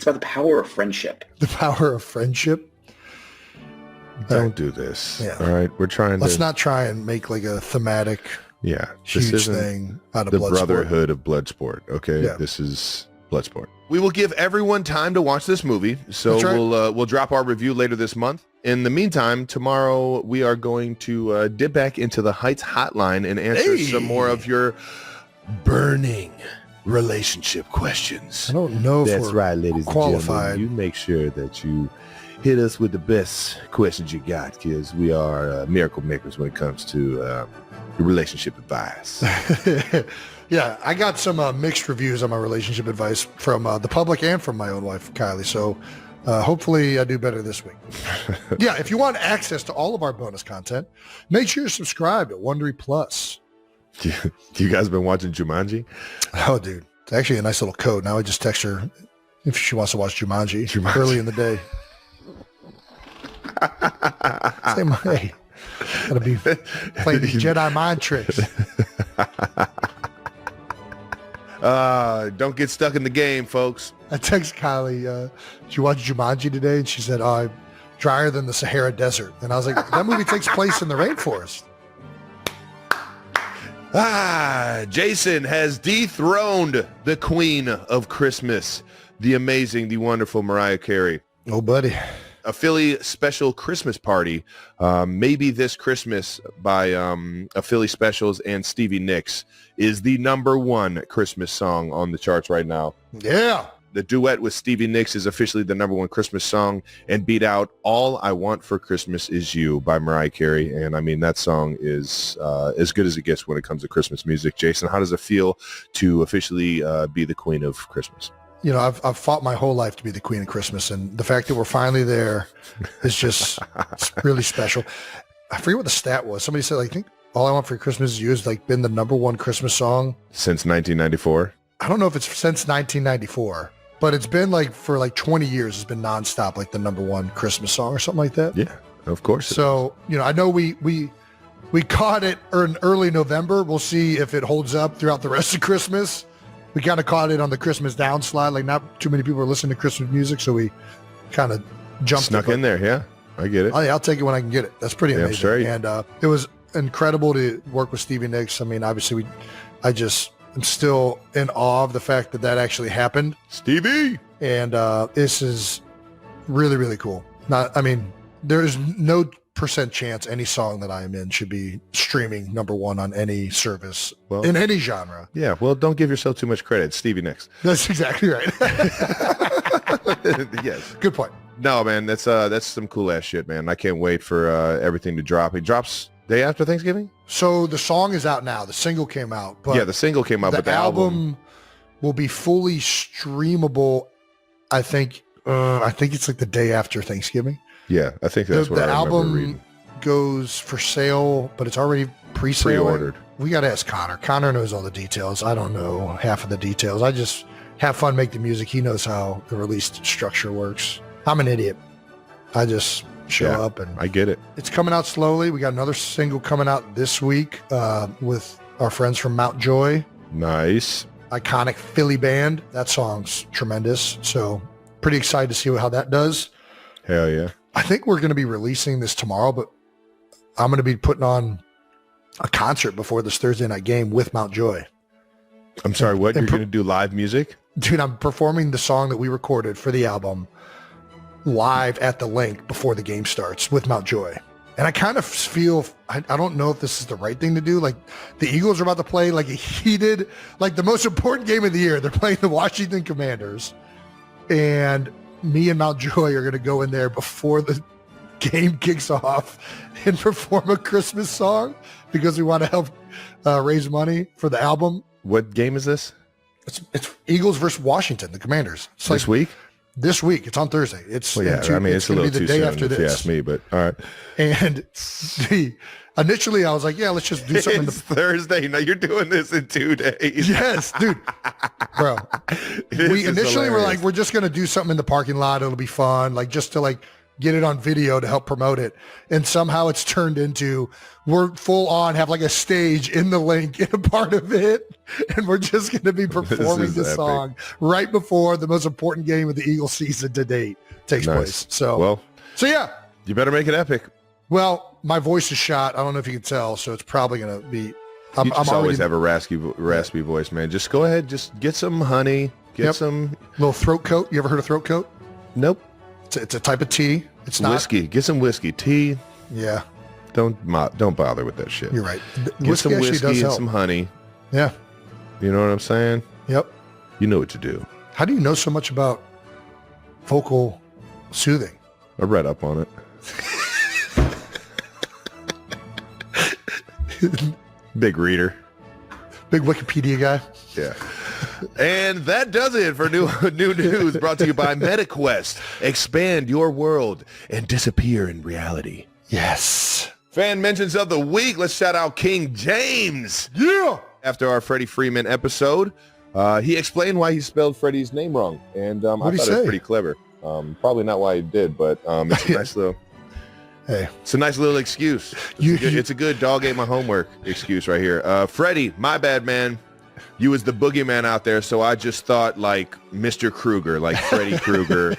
about the power of friendship. The power of friendship. Don't do this. Yeah. All right. We're trying Let's not try and make like a thematic this huge isn't thing out of the Bloodsport. brotherhood of Bloodsport. Okay. Yeah. This is Bloodsport. We will give everyone time to watch this movie. So That's right. we'll drop our review later this month. In the meantime, tomorrow we are going to dip back into the Heights hotline and answer some more of your burning relationship questions. I don't know if That's we're right, ladies qualified. and gentlemen. You make sure that you hit us with the best questions you got, because we are miracle makers when it comes to relationship advice. Yeah, I got some mixed reviews on my relationship advice from the public and from my own wife, Kylie. So hopefully I do better this week. Yeah, if you want access to all of our bonus content, make sure you subscribe to Wondery Plus. You guys been watching Jumanji? Oh, dude, it's actually a nice little code. Now I just text her if she wants to watch Jumanji. Early in the day. Say, hey, gotta be playing these Jedi mind tricks. Don't get stuck in the game, folks. I text Kylie, did you watch Jumanji today? And she said, oh, drier than the Sahara Desert. And I was like, that movie takes place in the rainforest. Jason has dethroned the queen of Christmas, the amazing, the wonderful Mariah Carey. Oh, buddy. A Philly special Christmas party, maybe this Christmas by a Philly Specials and Stevie Nicks, is the #1 Christmas song on the charts right now. Yeah. The duet with Stevie Nicks is officially the #1 Christmas song and beat out All I Want for Christmas Is You by Mariah Carey. And I mean, that song is as good as it gets when it comes to Christmas music. Jason, how does it feel to officially be the queen of Christmas? You know, I've fought my whole life to be the queen of Christmas, and the fact that we're finally there is just it's really special. I forget what the stat was. Somebody said, I think All I Want for Christmas Is You has like been the #1 Christmas song since 1994. I don't know if it's since 1994, but it's been like for like 20 years. It's been nonstop, like the #1 Christmas song or something like that. Yeah, of course. So, you know, I know we caught it in early November. We'll see if it holds up throughout the rest of Christmas. We kind of caught it on the Christmas downslide. Like not too many people are listening to Christmas music, so we kind of snuck in there. Yeah, I get it. Oh, yeah, I'll take it when I can get it. That's pretty amazing. Straight. And it was incredible to work with Stevie Nicks. I mean, obviously, I just am still in awe of the fact that that actually happened. Stevie! And this is really, really cool. I mean, there is no % chance any song that I am in should be streaming #1 on any service in any genre. Yeah, well, don't give yourself too much credit. Stevie Nicks. That's exactly right. Yes. Good point. No, man, that's some cool ass shit, man. I can't wait for everything to drop. It drops day after Thanksgiving? So the song is out now. The single came out. But yeah, the single came out, but the album will be fully streamable. I think it's like the day after Thanksgiving. Yeah, I think that's what I remember reading. The album goes for sale, but it's already pre-ordered. We got to ask Connor. Connor knows all the details. I don't know half of the details. I just have fun, make the music. He knows how the release structure works. I'm an idiot. I just show up and I get it. It's coming out slowly. We got another single coming out this week with our friends from Mount Joy. Nice. Iconic Philly band. That song's tremendous. So pretty excited to see how that does. Hell yeah. I think we're going to be releasing this tomorrow, but I'm going to be putting on a concert before this Thursday night game with Mount Joy. I'm sorry, what? You're going to do live music? Dude, I'm performing the song that we recorded for the album live at the link before the game starts with Mount Joy. And I kind of feel, I don't know if this is the right thing to do. Like the Eagles are about to play like a heated, like the most important game of the year. They're playing the Washington Commanders. And me and Mount Joy are going to go in there before the game kicks off and perform a Christmas song because we want to help raise money for the album. What game is this? It's Eagles versus Washington, the Commanders. It's this week? This week. It's on Thursday. It's well, yeah. I mean, it's a little too soon if you ask me, but all right. And initially, I was like, "Yeah, let's just do something." It's Thursday. No, you're doing this in 2 days. Yes, dude, bro. We initially were like, "We're just gonna do something in the parking lot. It'll be fun, like just to like get it on video to help promote it. And somehow it's turned into we're full on, have like a stage in the link in a part of it. And we're just going to be performing the song right before the most important game of the Eagles season to date takes place. So yeah. You better make it epic. Well, my voice is shot. I don't know if you can tell. So it's probably going to be. I'm always have a raspy voice, man. Just go ahead. Just get some honey. Get some little throat coat. You ever heard of throat coat? Nope. It's a type of tea. It's not whiskey. Get some whiskey. Tea. Yeah. Don't bother with that shit. You're right. Get some whiskey and some honey. Yeah. You know what I'm saying? Yep. You know what to do. How do you know so much about vocal soothing? I read up on it. Big reader. Big Wikipedia guy. Yeah. And that does it for new news brought to you by MetaQuest. Expand your world and disappear in reality. Yes. Fan mentions of the week. Let's shout out King James. Yeah. After our Freddie Freeman episode, he explained why he spelled Freddie's name wrong. And I thought it was pretty clever. Probably not why he did, but it's a nice little... Hey, it's a nice little excuse. It's a good dog ate my homework excuse right here. Freddie, my bad, man. You was the boogeyman out there, so I just thought like Mr. Krueger, like Freddy Krueger.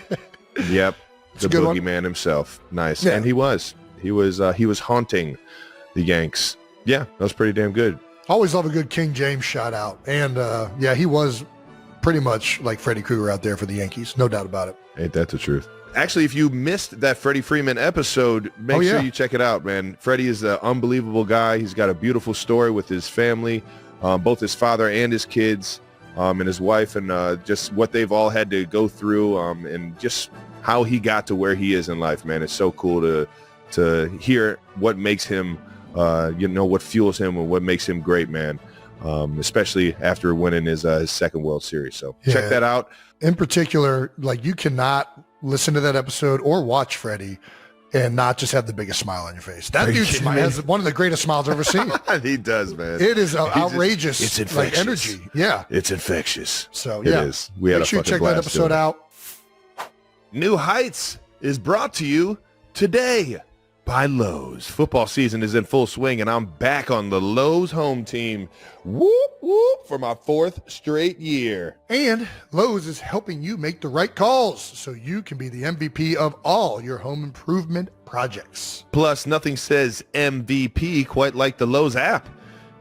Yep, the boogeyman himself. Nice, yeah. And he was haunting the Yanks. Yeah, that was pretty damn good. Always love a good King James shout out, and yeah, he was pretty much like Freddy Krueger out there for the Yankees, no doubt about it. Ain't that the truth? Actually, if you missed that Freddie Freeman episode, make sure you check it out, man. Freddie is an unbelievable guy. He's got a beautiful story with his family, both his father and his kids, and his wife, and just what they've all had to go through, and just how he got to where he is in life, man. It's so cool to hear what makes him, what fuels him and what makes him great, man. Especially after winning his second World Series. So check that out. In particular, like you cannot listen to that episode or watch Freddie and not just have the biggest smile on your face. That dude has one of the greatest smiles I've ever seen. He does, man. It is outrageous. It's infectious. Like energy. Yeah. It's infectious. So yeah. It is. We had Make sure you check that episode out. New Heights is brought to you today by Lowe's. Football season is in full swing, and I'm back on the Lowe's home team. Whoop, whoop, for my 4th straight year. And Lowe's is helping you make the right calls so you can be the MVP of all your home improvement projects. Plus, nothing says MVP quite like the Lowe's app.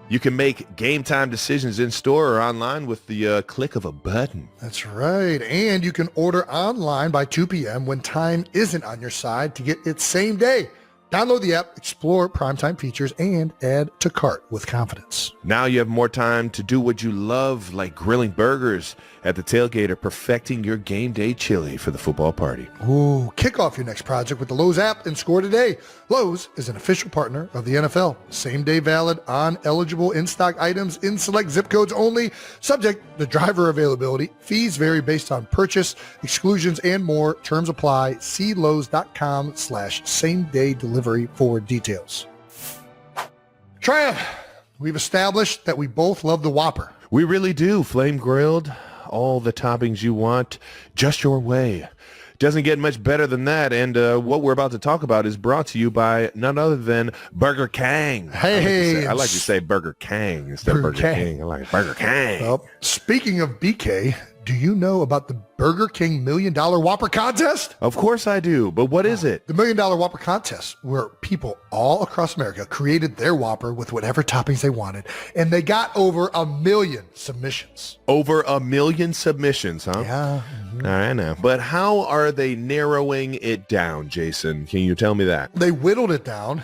You can make game time decisions in store or online with the click of a button. That's right. And you can order online by 2 p.m. when time isn't on your side to get it same day. Download the app, explore primetime features, and add to cart with confidence. Now you have more time to do what you love, like grilling burgers at the tailgate or perfecting your game day chili for the football party. Ooh, kick off your next project with the Lowe's app and score today. Lowe's is an official partner of the NFL. Same day valid on eligible in-stock items in select zip codes only. Subject to driver availability. Fees vary based on purchase, exclusions, and more. Terms apply. See Lowe's.com/same day delivery for details. Trav, we've established that we both love the Whopper. We really do. Flame grilled, all the toppings you want, just your way. Doesn't get much better than that. And what we're about to talk about is brought to you by none other than Burger King. Hey, I like to say Burger King instead of Burger King. I like Burger King. Well, speaking of BK, do you know about the Burger King $1 Million Whopper contest? Of course I do, but what is it? The $1 Million Whopper contest, where people all across America created their Whopper with whatever toppings they wanted, and they got over 1 million submissions. Over 1 million submissions, huh? Yeah. Mm-hmm. I know. But how are they narrowing it down, Jason? Can you tell me that? They whittled it down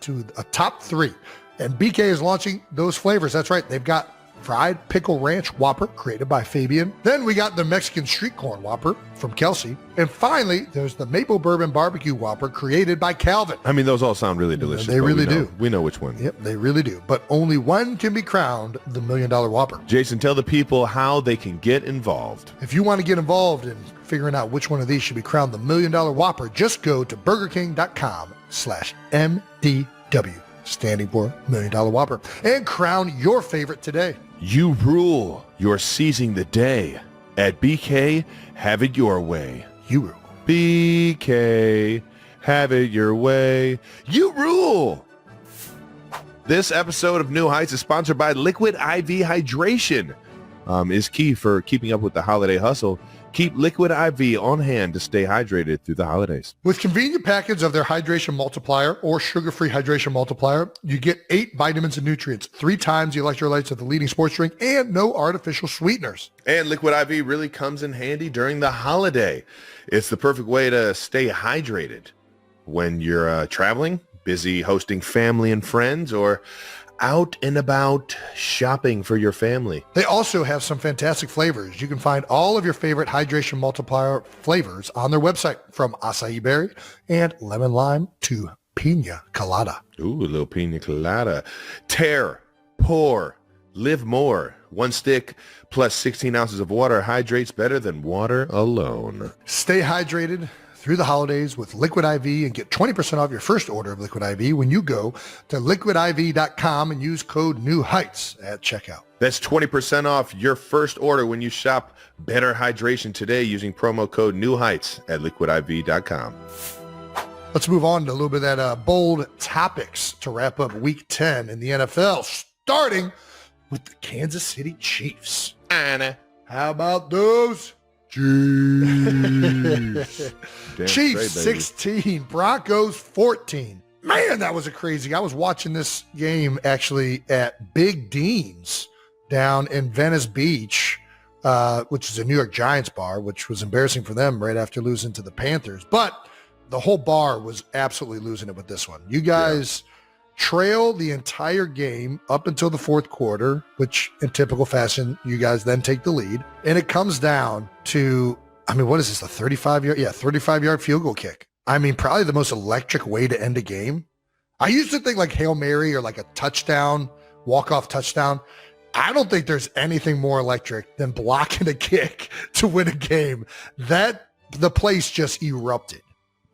to a top 3, and BK is launching those flavors. That's right. They've got fried pickle ranch Whopper created by Fabian. Then we got the Mexican street corn Whopper from Kelce. And finally, there's the maple bourbon barbecue Whopper created by Calvin. I mean, those all sound really delicious. They really do. We know which one. Yep, they really do. But only one can be crowned the $1 Million Whopper. Jason, tell the people how they can get involved. If you want to get involved in figuring out which one of these should be crowned the $1 Million Whopper, just go to burgerking.com/MDW, standing for $1 Million Whopper, and crown your favorite today. You rule. You're seizing the day. At BK, have it your way. You rule. BK, have it your way. You rule. This episode of New Heights is sponsored by Liquid IV Hydration. Is key for keeping up with the holiday hustle. Keep Liquid IV on hand to stay hydrated through the holidays. With convenient package of their hydration multiplier or sugar-free hydration multiplier, you get 8 vitamins and nutrients, 3 times the electrolytes of the leading sports drink, and no artificial sweeteners. And Liquid IV really comes in handy during the holiday. It's the perfect way to stay hydrated when you're traveling, busy hosting family and friends, or out and about shopping for your family. They also have some fantastic flavors. You can find all of your favorite hydration multiplier flavors on their website, from acai berry and lemon lime to pina colada. Ooh, a little pina colada. Tear, pour, live more. 1 stick plus 16 ounces of water hydrates better than water alone. Stay hydrated through the holidays with Liquid IV and get 20% off your first order of Liquid IV when you go to liquidiv.com and use code NEWHEIGHTS at checkout. That's 20% off your first order when you shop Better Hydration today using promo code NEWHEIGHTS at liquidiv.com. Let's move on to a little bit of that bold topics to wrap up Week 10 in the NFL, starting with the Kansas City Chiefs. Anna. How about those? Chiefs. Chiefs 16, Broncos 14. Man, that was a crazy. I was watching this game actually at Big Dean's down in Venice Beach, which is a New York Giants bar, which was embarrassing for them right after losing to the Panthers. But the whole bar was absolutely losing it with this one. You guys trail the entire game up until the fourth quarter, which in typical fashion, you guys then take the lead. And it comes down to, I mean, what is this, a 35-yard? Yeah, 35-yard field goal kick. I mean, probably the most electric way to end a game. I used to think like Hail Mary or like a touchdown, walk-off touchdown. I don't think there's anything more electric than blocking a kick to win a game. The place just erupted.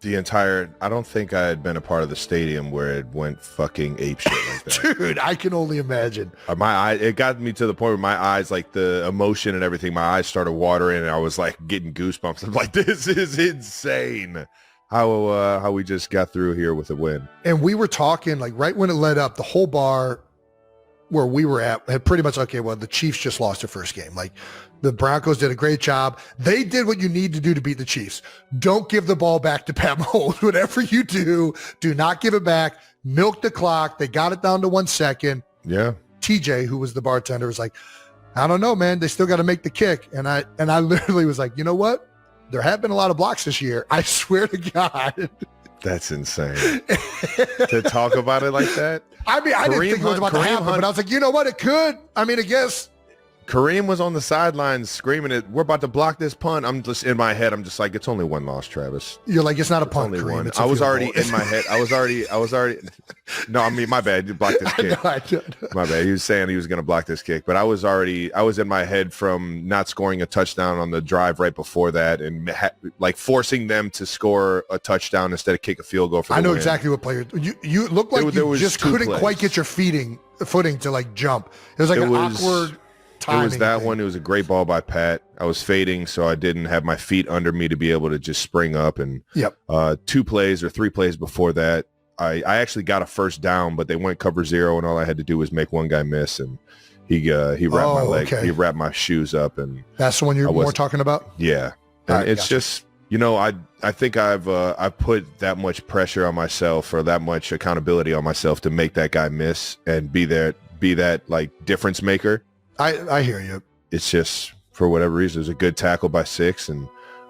I don't think I had been a part of the stadium where it went fucking apeshit like that. Dude, I can only imagine. It got me to the point where my eyes, like the emotion and everything, my eyes started watering and I was like getting goosebumps. I'm like, this is insane. How we just got through here with a win. And we were talking, like right when it led up, the whole bar where we were at had pretty much, okay, well, the Chiefs just lost their first game. Like the Broncos did a great job. They did what you need to do to beat the Chiefs. Don't give the ball back to Pat Mahomes. Whatever you do not give it back. Milk the clock. They got it down to 1 second. Yeah. TJ, who was the bartender, was like, I don't know, man. They still got to make the kick. And I literally was like, you know what? There have been a lot of blocks this year. I swear to God. That's insane. To talk about it like that. I mean, I didn't think it was about to happen, but I was like, you know what? It could. I mean, I guess. Kareem was on the sidelines screaming it. We're about to block this punt. I'm just in my head. I'm just like, it's only 1 loss, Travis. You're like, it's not a It's punt, only Kareem. one. It's a I was field already goal. in my head. I was already. No, I mean, my bad. You blocked this kick. I know. My bad. He was saying he was going to block this kick, but I was in my head from not scoring a touchdown on the drive right before that and like forcing them to score a touchdown instead of kick a field goal for the I know win. exactly what player. You look like you just couldn't plays. quite get your footing to like jump. It was like awkward timing. It was that one. It was a great ball by Pat. I was fading, so I didn't have my feet under me to be able to just spring up. And 2 plays or 3 plays before that, I actually got a first down, but they went cover 0, and all I had to do was make one guy miss, and he wrapped my leg. Okay. He wrapped my shoes up, and That's the one you're more talking about? yeah. And Right, it's gotcha. just, I think I've put that much pressure on myself or that much accountability on myself to make that guy miss and be that like difference maker. I hear you. It's just, for whatever reason, it was a good tackle by 6, and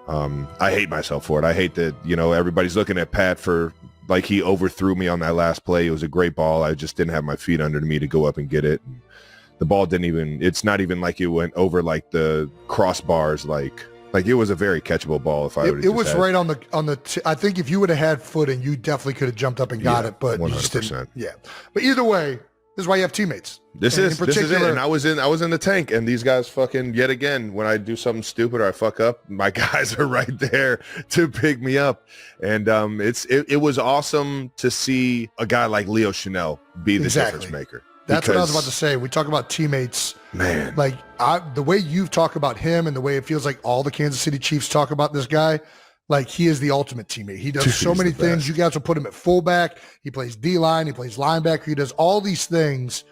I hate myself for it. I hate that, everybody's looking at Pat for, like, he overthrew me on that last play. It was a great ball. I just didn't have my feet under me to go up and get it. And the ball it's not even like it went over, like, the crossbars, like it was a very catchable ball. If I would, It was right on the. I think if you would have had footing, you definitely could have jumped up and got it, but you just 100%. didn't. Yeah, but either way, this is why you have teammates. This is it. And I was in the tank, and these guys fucking, yet again, when I do something stupid or I fuck up, my guys are right there to pick me up. And it was awesome to see a guy like Leo Chanel be the difference maker. That's what I was about to say. We talk about teammates. Man. Like the way you talk about him and the way it feels like all the Kansas City Chiefs talk about this guy, like he is the ultimate teammate. He does Dude, so he's many the things. best. You guys will put him at fullback. He plays D-line. He plays linebacker. He does all these things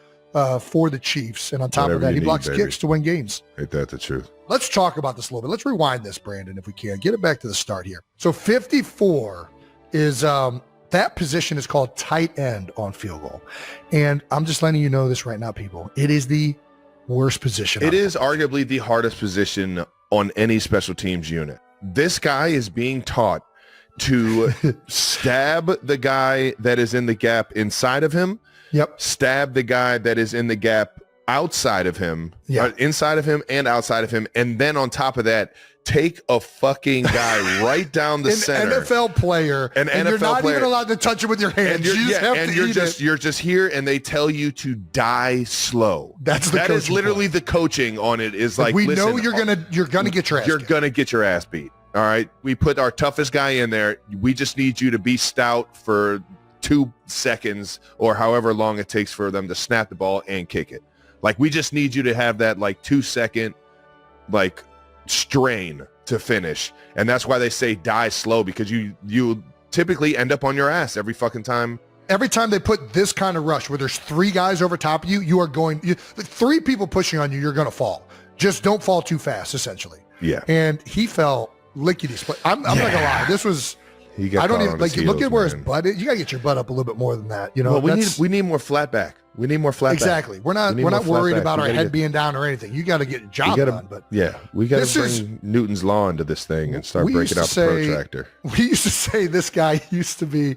for the Chiefs. And on top Whatever of that, you he need, blocks baby. kicks to win games. Ain't that the truth? Let's talk about this a little bit. Let's rewind this, Brandon, if we can. Get it back to the start here. So 54 is that position is called tight end on field goal. And I'm just letting you know this right now, people. It is the worst position. It is arguably the hardest position on any special teams unit. This guy is being taught to stab the guy that is in the gap inside of him. Yep. Stab the guy that is in the gap outside of him, inside of him and outside of him. And then on top of that, take a fucking guy right down the center. An NFL player. An and NFL you're not player. even allowed to touch him with your hands. You're just here and they tell you to die slow. That is literally the coaching on it is like, we listen, know you're gonna get your ass kicked. Gonna get your ass beat. All right. We put our toughest guy in there. We just need you to be stout for 2 seconds or however long it takes for them to snap the ball and kick it. Like, we just need you to have that like 2-second like strain to finish. And that's why they say die slow, because you typically end up on your ass every fucking time. Every time they put this kind of rush where there's 3 guys over top of you, you are going, 3 people pushing on you, you're going to fall. Just don't fall too fast, essentially. Yeah. And he fell lickety split. I'm not going to lie. This was, I don't even, like, look at where his butt is. You got to get your butt up a little bit more than that. You know, well, we need more flat back. We need more flat exactly. back. We're not worried about our head being down or anything. You got to get a job done. But yeah, we got to bring Newton's law into this thing and start breaking out the protractor. We used to say this guy used to be,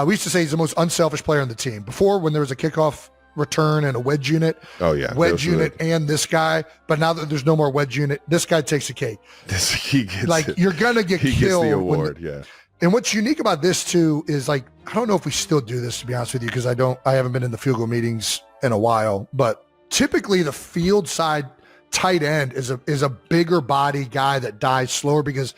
we used to say he's the most unselfish player on the team. Before, when there was a kickoff return and a wedge unit. Oh yeah, wedge unit and this guy. But now that there's no more wedge unit, this guy takes the cake. You're gonna get killed. He gets the award. Yeah. And what's unique about this too is, like, I don't know if we still do this, to be honest with you, because I haven't been in the field goal meetings in a while, but typically the field side tight end is a bigger body guy that dies slower, because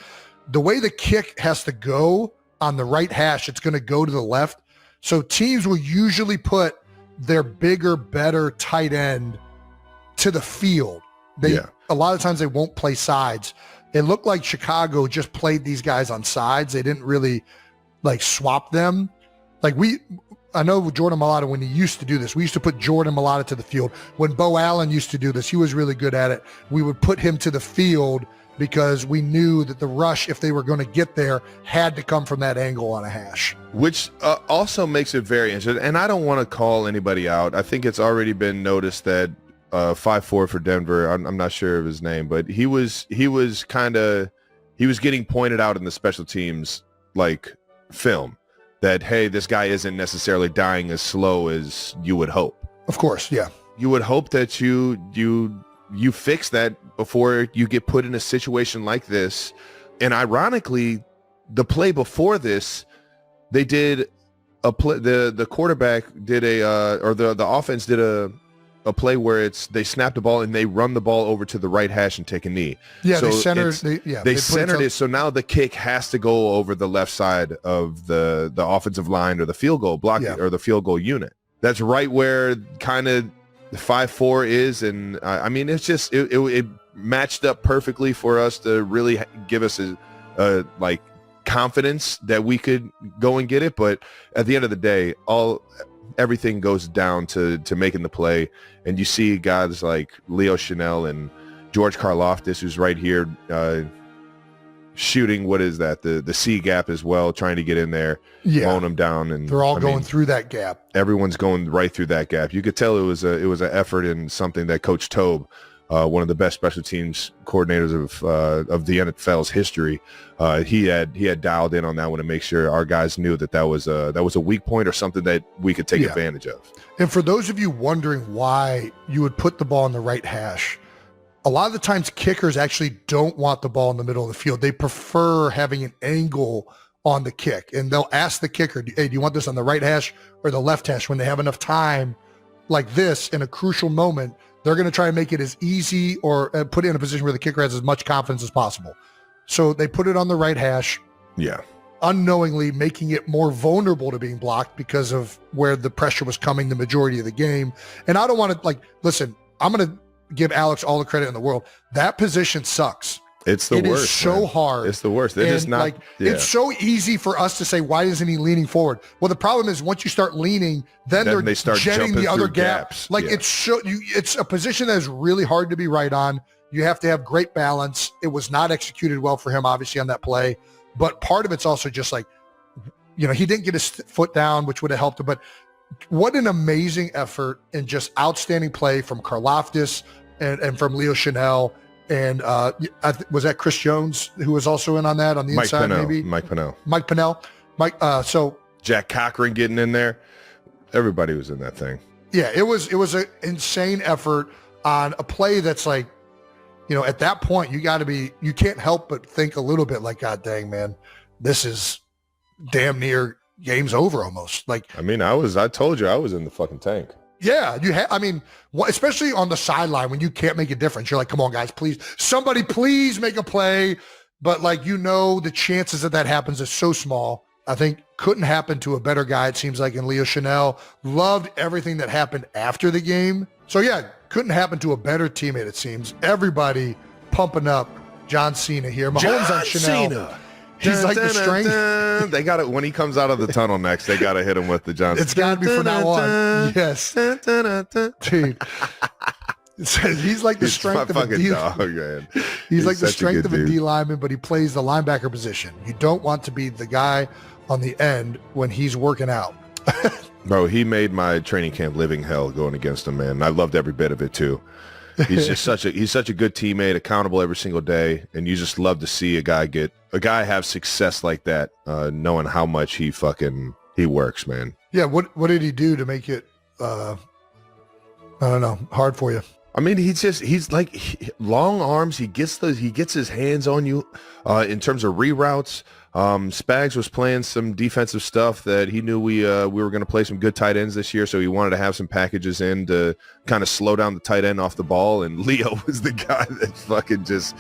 the way the kick has to go on the right hash, it's going to go to the left. So teams will usually put their bigger, better tight end to the field. A lot of times they won't play sides. It looked like Chicago just played these guys on sides. They didn't really like swap them. Like I know Jordan Mailata, when he used to do this, we used to put Jordan Mailata to the field. When Bo Allen used to do this, he was really good at it. We would put him to the field because we knew that the rush, if they were going to get there, had to come from that angle on a hash. Which also makes it very interesting. And I don't want to call anybody out. I think it's already been noticed that 5-4 for Denver. I'm not sure of his name, but he was getting pointed out in the special teams like film that, hey, this guy isn't necessarily dying as slow as you would hope. Of course, yeah. You would hope that you fix that before you get put in a situation like this. And ironically, the play before this, they did a play. The quarterback did the offense did a play where they snap the ball and they run the ball over to the right hash and take a knee. Yeah, so they centered it. So now the kick has to go over the left side of the offensive line or the field goal block or the field goal unit. That's right where kind of the 5-4 is. And I mean, it's just, it matched up perfectly for us to really give us a like confidence that we could go and get it. But at the end of the day, everything goes down to making the play. And you see guys like Leo Chanel and George Karlaftis, who's right here shooting, what is that, the C gap as well, trying to get in there, mowing them down. And they're all going through that gap. Everyone's going right through that gap. You could tell it was an effort and something that Coach Tobe, one of the best special teams coordinators of the NFL's history, he had dialed in on that one to make sure our guys knew that was a weak point or something that we could take advantage of. And for those of you wondering why you would put the ball in the right hash, a lot of the times kickers actually don't want the ball in the middle of the field. They prefer having an angle on the kick, and they'll ask the kicker, hey, do you want this on the right hash or the left hash? When they have enough time like this in a crucial moment, they're going to try and make it as easy or put it in a position where the kicker has as much confidence as possible. So they put it on the right hash. Yeah. Unknowingly making it more vulnerable to being blocked because of where the pressure was coming the majority of the game. And I don't want to, listen, I'm going to give Alex all the credit in the world. That position sucks. It's the worst. It is so man. hard. It's the worst. It is not. Like, it's so easy for us to say, why isn't he leaning forward? Well, the problem is once you start leaning, then they start jetting the other gaps. Like it's a position that is really hard to be right on. You have to have great balance. It was not executed well for him, obviously, on that play. But part of it's also just like, he didn't get his foot down, which would have helped him. But what an amazing effort and just outstanding play from Karlaftis and from Leo Chanel. And was that Chris Jones who was also in on that on the Mike inside? Pennell, Maybe Mike Pennell. So Jack Cochran getting in there. Everybody was in that thing. Yeah, it was an insane effort on a play that's like, at that point you can't help but think a little bit like, God dang, man, this is damn near game's over almost. Like, I told you I was in the fucking tank. Yeah, especially on the sideline when you can't make a difference. You're like, come on, guys, please. Somebody please make a play. But the chances that happens is so small. I think couldn't happen to a better guy, it seems like, in Leo Chanel. Loved everything that happened after the game. So, yeah, couldn't happen to a better teammate, it seems. Everybody pumping up John Cena here. Mahomes on Chanel. Cena. He's like the strength. They got it when he comes out of the tunnel next. They got to hit him with the Johnson. It's got to be from now on. Yes, dude. He's like the strength of a D lineman. He's like the strength of a D lineman, but he plays the linebacker position. You don't want to be the guy on the end when he's working out. Bro, he made my training camp living hell going against him, man. I loved every bit of it too. He's just such a good teammate, accountable every single day, and you just love to see a guy have success like that, knowing how much he works, man. Yeah, what did he do to make it I don't know, hard for you? He's like long arms. He gets his hands on you in terms of reroutes. Spags was playing some defensive stuff that he knew we were going to play some good tight ends this year, so he wanted to have some packages in to kind of slow down the tight end off the ball, and Leo was the guy that's fucking just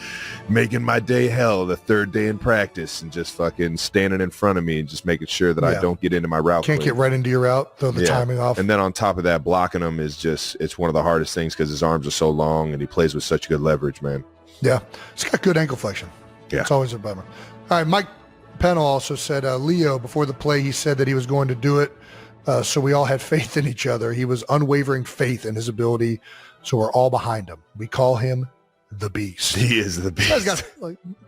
making my day hell the third day in practice and just fucking standing in front of me and just making sure that I don't get into my route. Can't get right into your route, throw the timing off. And then on top of that, blocking him is it's one of the hardest things because his arms are so long and he plays with such good leverage, man. Yeah, he's got good ankle flexion. Yeah. It's always a bummer. All right, Mike Pennell also said, Leo, before the play, he said that he was going to do it. So we all had faith in each other. He was unwavering faith in his ability. So we're all behind him. We call him the Beast. He is the Beast.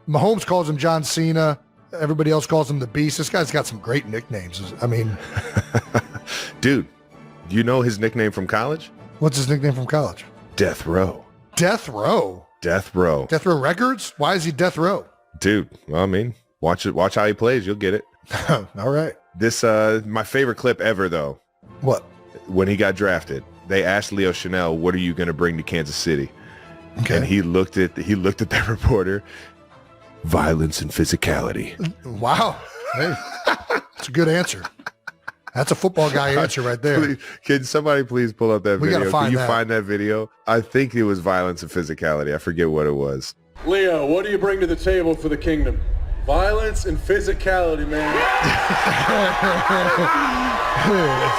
Mahomes calls him John Cena. Everybody else calls him the Beast. This guy's got some great nicknames. Dude, do you know his nickname from college? What's his nickname from college? Death Row. Death Row? Death Row. Death Row Records? Why is he Death Row? Dude, watch how he plays. You'll get it. All right. This, my favorite clip ever, though. What? When he got drafted, they asked Leo Chanel, "What are you going to bring to Kansas City?" Okay. And he looked at that reporter. Violence and physicality. Wow. Hey, that's a good answer. That's a football guy answer right there. Can somebody please pull up that video? Can you find that video? I think it was violence and physicality. I forget what it was. Leo, what do you bring to the table for the kingdom? Violence and physicality, man.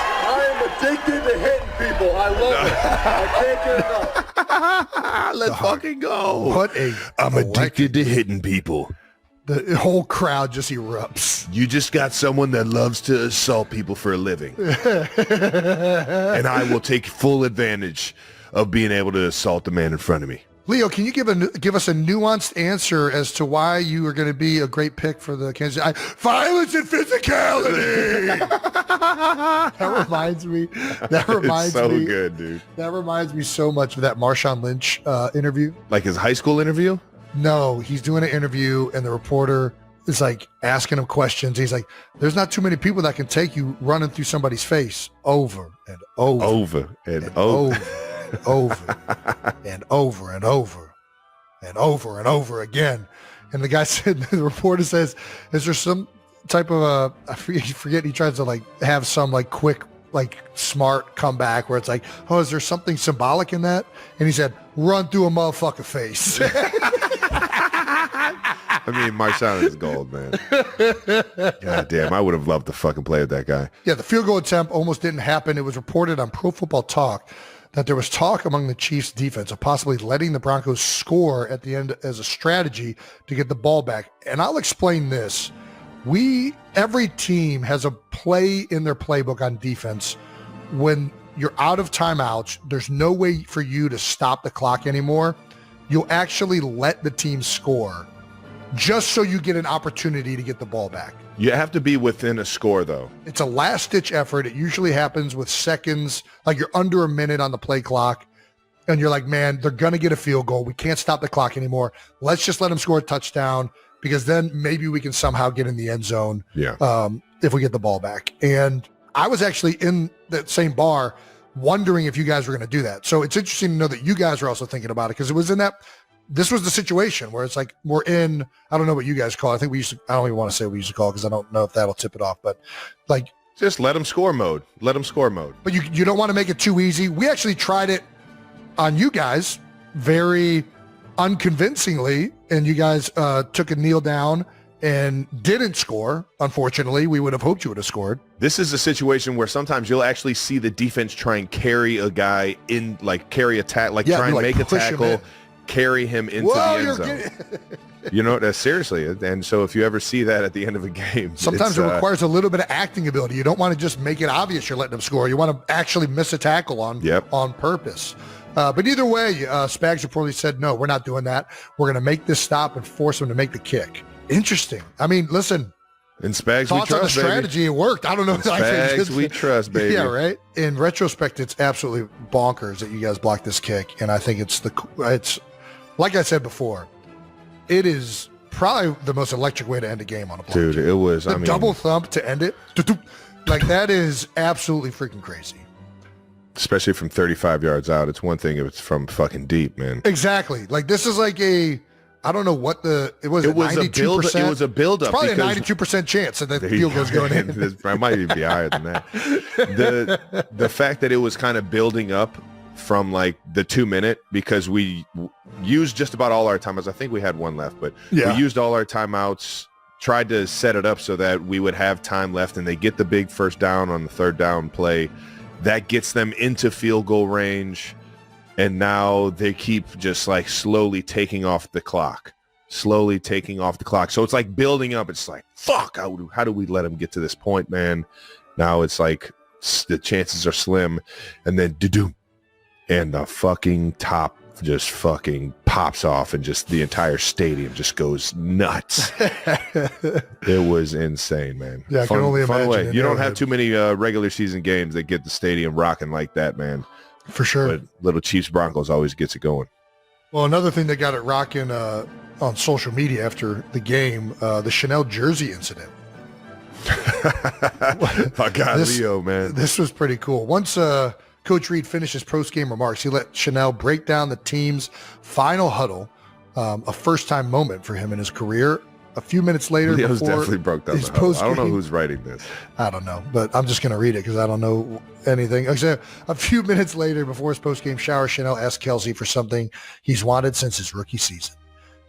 I am addicted to hitting people. I love it. I can't get enough. Let's fucking go. I'm addicted to hitting people. The whole crowd just erupts. You just got someone that loves to assault people for a living. And I will take full advantage of being able to assault the man in front of me. Leo, can you give us a nuanced answer as to why you are going to be a great pick for the Kansas City? Violence and physicality. That reminds me. It's so good, dude. That reminds me so much of that Marshawn Lynch interview. Like his high school interview? No, he's doing an interview and the reporter is like asking him questions. He's like, "There's not too many people that can take you running through somebody's face over and over, over and over. Over and over and over and over and over again." And the guy said, the reporter says, "Is there some type of I forget, he tries to like have some like quick, like smart comeback where it's like, oh, is there something symbolic in that?" And he said, "Run through a motherfucker face." Marshawn is gold, man. God damn, I would have loved to fucking play with that guy. Yeah, the field goal attempt almost didn't happen. It was reported on Pro Football Talk that there was talk among the Chiefs defense of possibly letting the Broncos score at the end as a strategy to get the ball back. And I'll explain this. Every team has a play in their playbook on defense. When you're out of timeouts, there's no way for you to stop the clock anymore. You'll actually let the team score just so you get an opportunity to get the ball back. You have to be within a score, though. It's a last-ditch effort. It usually happens with seconds, like you're under a minute on the play clock, and you're like, man, they're going to get a field goal. We can't stop the clock anymore. Let's just let them score a touchdown, because then maybe we can somehow get in the end zone if we get the ball back. And I was actually in that same bar wondering if you guys were going to do that. So it's interesting to know that you guys are also thinking about it, because it was this was the situation where it's like we're in, I don't know what you guys call it. I don't even want to say what we used to call it, because I don't know if that'll tip it off, but like just let them score mode. Let them score mode. But you don't want to make it too easy. We actually tried it on you guys very unconvincingly, and you guys took a kneel down and didn't score. Unfortunately, we would have hoped you would have scored. This is a situation where sometimes you'll actually see the defense try and carry a guy in, like carry a tackle, try and make a tackle, carry him into the end zone. You know, that's seriously. And so if you ever see that at the end of a game, sometimes it requires a little bit of acting ability. You don't want to just make it obvious you're letting them score. You want to actually miss a tackle on purpose. But either way, Spags reportedly said, no, we're not doing that. We're going to make this stop and force them to make the kick. Interesting. I mean, listen. In Spags, thoughts we trust, on the strategy, baby. It worked. I don't know. In Spags, we trust, baby. Yeah, right. In retrospect, it's absolutely bonkers that you guys blocked this kick, and I think it's like I said before, it is probably the most electric way to end a game on a block. Dude, it was. The double thump to end it, like that is absolutely freaking crazy. Especially from 35 yards out. It's one thing if it's from fucking deep, man. Exactly. Like this is like I don't know what it was. It was 92%. It was a build-up. It's probably a 92% chance that the field goal's going in. I might even be higher than that. The fact that it was kind of building up from like the 2 minute, because we used just about all our timeouts. I think we had one left, but we used all our timeouts, tried to set it up so that we would have time left, and they get the big first down on the third down play. That gets them into field goal range. And now they keep just like slowly taking off the clock. So it's like building up. It's like, fuck, how do we let them get to this point, man? Now it's like the chances are slim. And then do-do. And the fucking top just fucking pops off, and just the entire stadium just goes nuts. It was insane, man. Yeah, I can only imagine. You don't have too many regular season games that get the stadium rocking like that, man. For sure. But little Chiefs Broncos always gets it going. Well, another thing that got it rocking on social media after the game, the Chanel jersey incident. My God, Leo, man. This was pretty cool. Once Coach Reed finished his post-game remarks, he let Chanel break down the team's final huddle, a first-time moment for him in his career. A few minutes later, Leo's definitely broke down the huddle. I don't know who's writing this. I don't know, but I'm just going to read it because I don't know anything. So a few minutes later, before his post-game shower, Chanel asked Kelce for something he's wanted since his rookie season.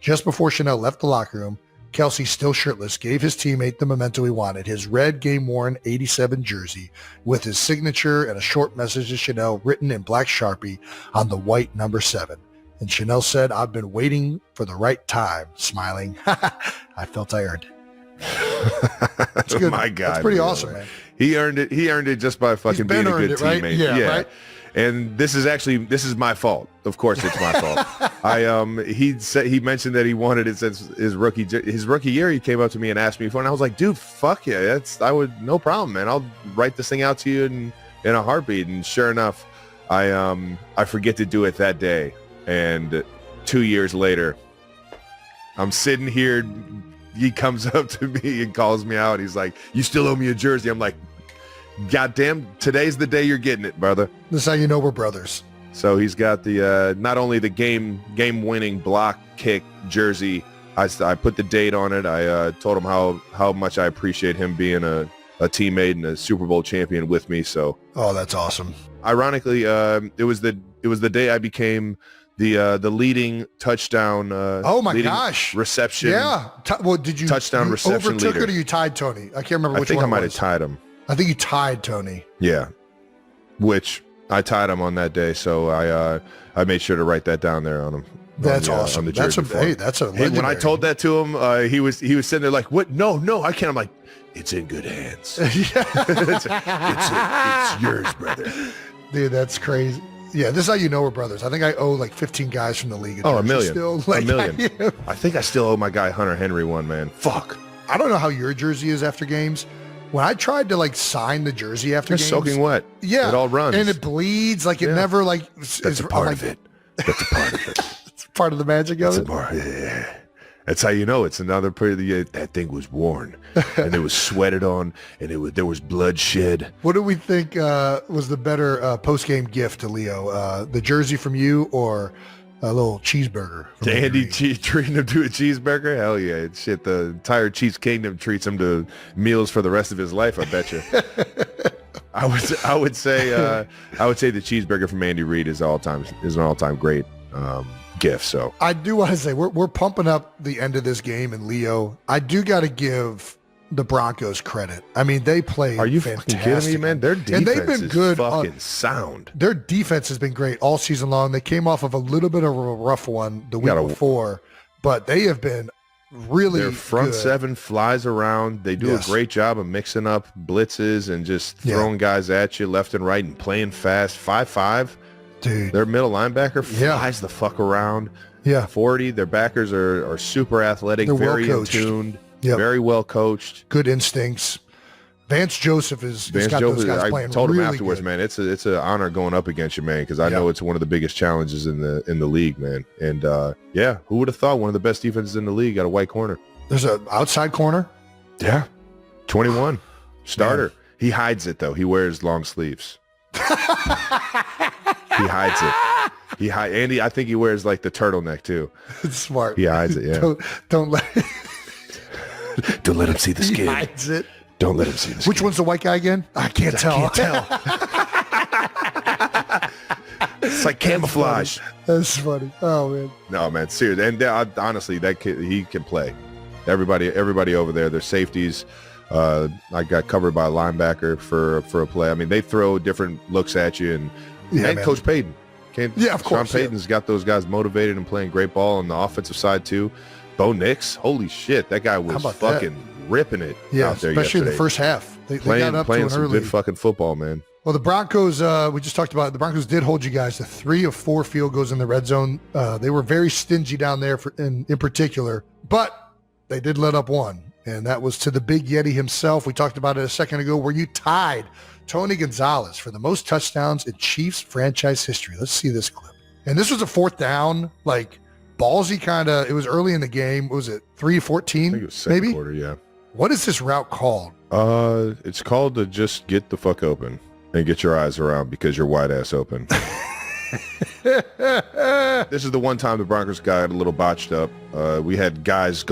Just before Chanel left the locker room, Kelce, still shirtless, gave his teammate the memento he wanted, his red game-worn 87 jersey with his signature and a short message to Chanel written in black Sharpie on the white number 7. And Chanel said, "I've been waiting for the right time," smiling. I felt I earned it. That's good. My God. That's pretty awesome, man. He earned it. He earned it just by fucking being a good teammate. Right? Yeah, right? And this is my fault. Of course it's my fault. He mentioned that he wanted it since his rookie year. He came up to me and asked me for it, and I was like, dude, fuck yeah. No problem, man. I'll write this thing out to you in a heartbeat. And sure enough, I forget to do it that day. And 2 years later, I'm sitting here. He comes up to me and calls me out. He's like, "You still owe me a jersey." I'm like, "Goddamn, today's the day you're getting it, brother." This is how you know we're brothers. So he's got the not only the game-winning block kick jersey. I put the date on it. I told him how much I appreciate him being a teammate and a Super Bowl champion with me. So that's awesome. Ironically, it was the day I became the leading touchdown. Reception. Yeah. Did you touchdown reception overtook leader? It or you tied Tony? I can't remember which one. I think I might have tied him. I think you tied Tony. Yeah. Which I tied him on that day, so I made sure to write that down there on him. That's awesome. On the that's a legendary. When I told that to him, he was sitting there like, "What? No, I can't." I'm like, "It's in good hands. it's yours, brother." Dude, that's crazy. Yeah, this is how you know we're brothers. I think I owe like 15 guys from the league. A million. Still, like, a million. I think I still owe my guy Hunter Henry one, man. Fuck. I don't know how your jersey is after games. When I tried to like sign the jersey after games, soaking wet. Yeah, it all runs and it bleeds. Like it never like. That's a part of it. That's a part of it. It's part of the magic of it. Yeah. That's how you know it's another part of the. That thing was worn, and it was sweated on, and there was bloodshed. What do we think was the better post-game gift to Leo? The jersey from you or a little cheeseburger? To Andy treating him to a cheeseburger? Hell yeah. Shit, the entire Chiefs Kingdom treats him to meals for the rest of his life, I bet you. I would say the cheeseburger from Andy Reid is an all-time great gift. So I do want to say we're pumping up the end of this game, and Leo, I do got to give the Broncos credit. I mean, they play. Are you fantastic. fucking kidding me, man? Their defense and they've been good. Fucking sound. Their defense has been great all season long. They came off of a little bit of a rough one the week before, but they have been really their front good. Seven flies around. They do a great job of mixing up blitzes and just throwing guys at you left and right and playing fast. 5'5". Dude, their middle linebacker flies the fuck around. Yeah, 40. Their backers are super athletic, very in tuned, very well coached, good instincts. Vance Joseph has got those guys playing. I told him really afterwards, good. man, it's an honor going up against you, man, because I know it's one of the biggest challenges in the league, man. And who would have thought one of the best defenses in the league got a white corner? There's an outside corner. Yeah, 21 starter. Man. He hides it though. He wears long sleeves. He hides it. Andy, I think he wears like the turtleneck too. It's smart. He hides it. Yeah. Don't let him see the skin. He hides it. Don't let him see the skin. Which one's the white guy again? I can't tell. It's like camouflage. That's funny. Oh man. No man, seriously. And honestly, that kid, he can play. Everybody over there, their safeties. I got covered by a linebacker for a play. I mean, they throw different looks at you, and Coach Payton. Of course. Sean Payton's got those guys motivated and playing great ball on the offensive side too. Bo Nix, holy shit, that guy was fucking ripping it out there especially yesterday. in the first half. They playing got up to an some early. good fucking football, man. Well, the Broncos, we just talked about it. The Broncos did hold you guys to 3 of 4 field goals in the red zone. They were very stingy down there in particular, but they did let up one. And that was to the Big Yeti himself. We talked about it a second ago, where you tied Tony Gonzalez for the most touchdowns in Chiefs franchise history. Let's see this clip. And this was a 4th down, like ballsy kind of. It was early in the game. What was it 3-14? I think it was second quarter. Yeah. What is this route called? It's called to just get the fuck open and get your eyes around because you're wide ass open. This is the one time the Broncos got a little botched up. We had guys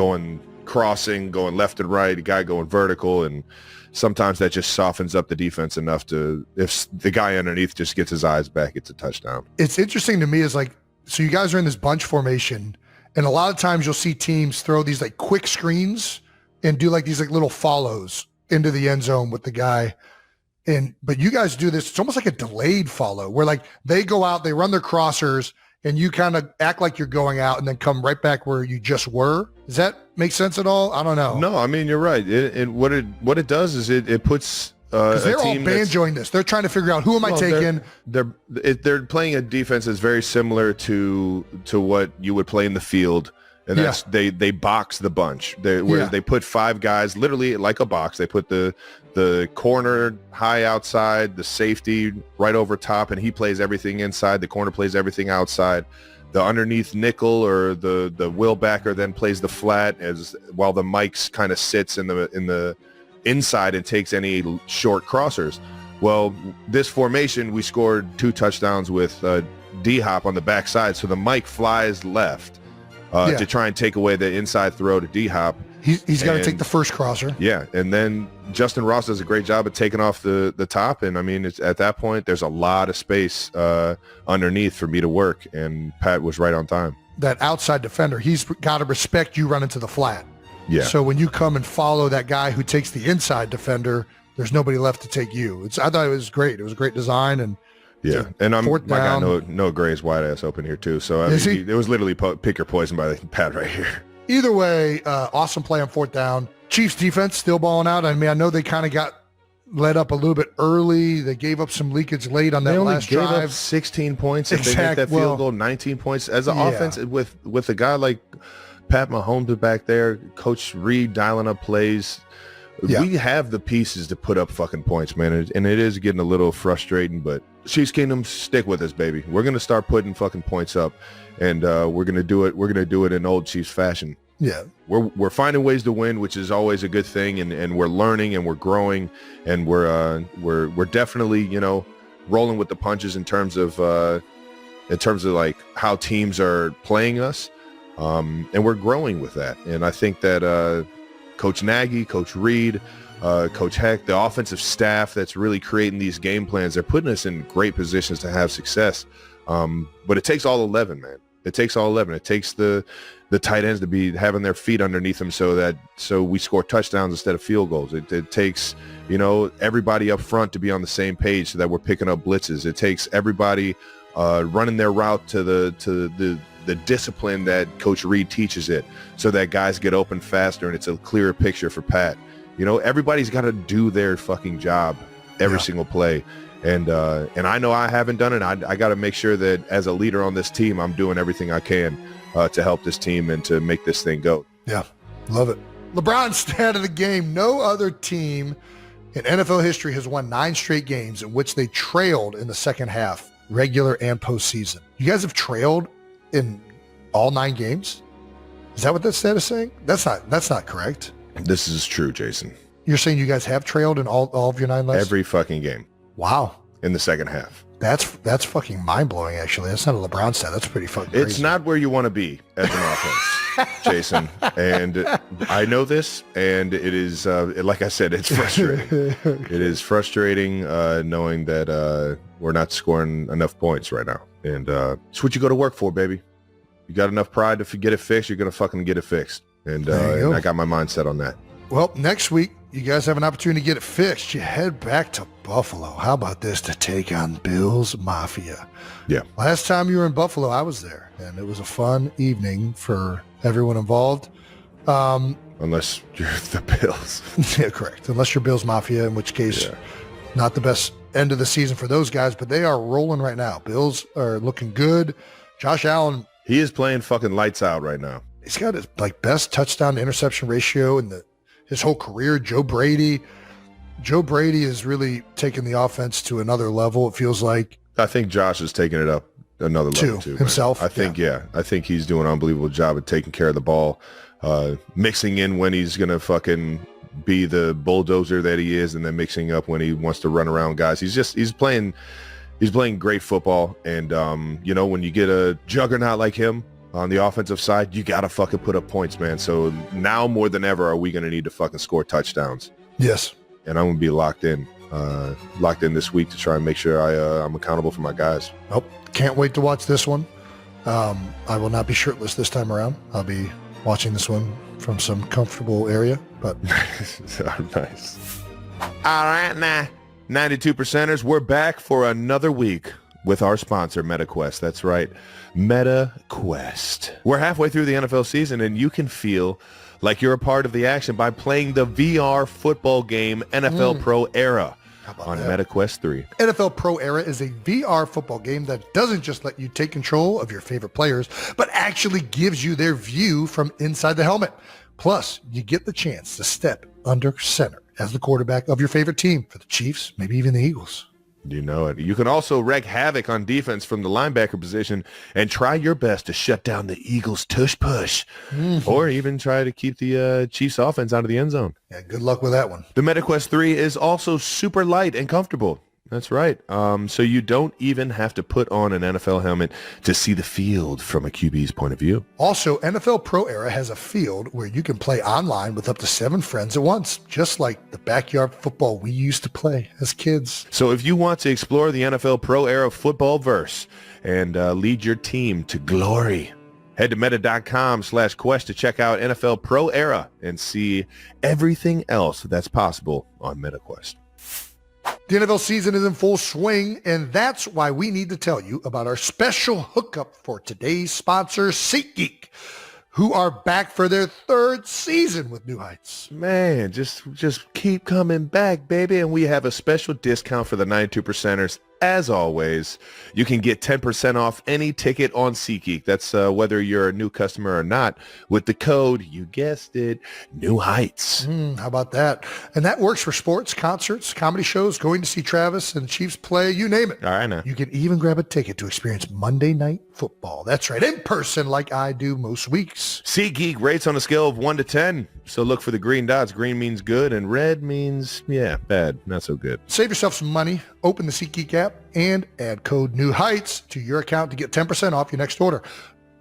crossing, going left and right, a guy going vertical, and sometimes that just softens up the defense enough to, if the guy underneath just gets his eyes back, it's a touchdown. It's interesting to me is like, so you guys are in this bunch formation, and a lot of times you'll see teams throw these like quick screens and do like these like little follows into the end zone with the guy. But you guys do this, it's almost like a delayed follow where like they go out, they run their crossers, and you kind of act like you're going out and then come right back where you just were. Does that make sense at all? I don't know. No, I mean, you're right. What it does is it puts because they're all banjoing this. They're trying to figure out who am I taking. They're playing a defense that's very similar to what you would play in the field, and that's they box the bunch. They put 5 guys literally like a box. They put the corner high outside, the safety right over top, and he plays everything inside. The corner plays everything outside. The underneath nickel or the will backer then plays the flat while the Mike's kind of sits in the inside and takes any short crossers. Well, this formation, we scored 2 touchdowns with D-Hop on the backside. So the Mike flies left to try and take away the inside throw to D-Hop. He's got to take the first crosser. Yeah, and then Justin Ross does a great job of taking off the top. And, I mean, it's, at that point, there's a lot of space underneath for me to work. And Pat was right on time. That outside defender, he's got to respect you running to the flat. Yeah. So when you come and follow that guy who takes the inside defender, there's nobody left to take you. I thought it was great. It was a great design. And Yeah, and my fourth guy down. Noah Gray's wide ass open here too. So I Is mean, it was literally pick your poison by the pad right here. Either way, awesome play on fourth down. Chiefs defense still balling out. I mean, I know they kind of got let up a little bit early. They gave up some leakage late on that They only last gave drive. up 16 points. If they make that field goal, 19 points. As an offense, with a guy like Pat Mahomes back there, Coach Reed dialing up plays, we have the pieces to put up fucking points, man. And it is getting a little frustrating, but Chiefs Kingdom, stick with us, baby. We're going to start putting fucking points up, and we're going to do it. We're going to do it in old Chiefs fashion. Yeah. We're finding ways to win, which is always a good thing, and we're learning and we're growing, and we're definitely, you know, rolling with the punches in terms of like how teams are playing us, and we're growing with that. And I think that Coach Nagy, Coach Reed, Coach Heck, the offensive staff that's really creating these game plans, they're putting us in great positions to have success. But it takes all 11, man. It takes all 11. It takes the tight ends to be having their feet underneath them so we score touchdowns instead of field goals. It takes, you know, everybody up front to be on the same page so that we're picking up blitzes. It takes everybody running their route to the discipline that Coach Reed teaches it, so that guys get open faster and it's a clearer picture for Pat. You know, everybody's got to do their fucking job every single play. And I know I haven't done it. I got to make sure that as a leader on this team, I'm doing everything I can to help this team and to make this thing go. Yeah, love it. LeBron's stat of the game: no other team in NFL history has won 9 straight games in which they trailed in the second half, regular and postseason. You guys have trailed in all 9 games? Is that what that stat is saying? That's not correct. This is true, Jason. You're saying you guys have trailed in all of your 9 last? Every fucking game. Wow. In the second half. That's fucking mind-blowing, actually. That's not a LeBron stat. That's pretty fucking crazy. It's not where you want to be as an offense, Jason. And I know this, and it is, like I said, it's frustrating. It is frustrating knowing that we're not scoring enough points right now. And it's what you go to work for, baby. You got enough pride to get it fixed, you're going to fucking get it fixed. And I got my mindset on that. Well, next week, you guys have an opportunity to get it fixed. You head back to Buffalo. How about this, to take on Bills Mafia? Yeah. Last time you were in Buffalo, I was there, and it was a fun evening for everyone involved. Unless you're the Bills. Yeah, correct. Unless you're Bills Mafia, in which case, not the best end of the season for those guys, but they are rolling right now. Bills are looking good. Josh Allen. He is playing fucking lights out right now. He's got his best touchdown to interception ratio in his whole career. Joe Brady is really taking the offense to another level. It feels like. I think Josh is taking it up another level too. Himself. Man. I think he's doing an unbelievable job of taking care of the ball, mixing in when he's gonna fucking be the bulldozer that he is, and then mixing up when he wants to run around guys. He's playing great football, and you know, when you get a juggernaut like him on the offensive side, you gotta fucking put up points, man. So now more than ever are we gonna need to fucking score touchdowns. Yes. And I'm gonna be locked in this week to try and make sure I'm accountable for my guys. Oh, can't wait to watch this one. I will not be shirtless this time around. I'll be watching this one from some comfortable area, but nice. All right, now 92%ers, we're back for another week with our sponsor, MetaQuest. That's right, MetaQuest. We're halfway through the NFL season, and you can feel like you're a part of the action by playing the VR football game NFL Pro Era on MetaQuest 3. NFL Pro Era is a VR football game that doesn't just let you take control of your favorite players, but actually gives you their view from inside the helmet. Plus, you get the chance to step under center as the quarterback of your favorite team, for the Chiefs, maybe even the Eagles. You know it. You can also wreak havoc on defense from the linebacker position and try your best to shut down the Eagles' tush-push, or even try to keep the Chiefs' offense out of the end zone. Yeah, good luck with that one. The MetaQuest 3 is also super light and comfortable. That's right. So you don't even have to put on an NFL helmet to see the field from a QB's point of view. Also, NFL Pro Era has a field where you can play online with up to 7 friends at once, just like the backyard football we used to play as kids. So if you want to explore the NFL Pro Era football verse and lead your team to glory, head to meta.com/quest to check out NFL Pro Era and see everything else that's possible on MetaQuest. The NFL season is in full swing, and that's why we need to tell you about our special hookup for today's sponsor, SeatGeek, who are back for their third season with New Heights. Man, just keep coming back, baby. And we have a special discount for the 92%ers. As always, you can get 10% off any ticket on SeatGeek. That's whether you're a new customer or not, with the code, you guessed it, New Heights. How about that? And that works for sports, concerts, comedy shows, going to see Travis and the Chiefs play, you name it. All right, now. You can even grab a ticket to experience Monday Night Football. That's right, in person like I do most weeks. SeatGeek rates on a scale of 1 to 10. So look for the green dots. Green means good, and red means, bad. Not so good. Save yourself some money. Open the SeatGeek app and add code New Heights to your account to get 10% off your next order.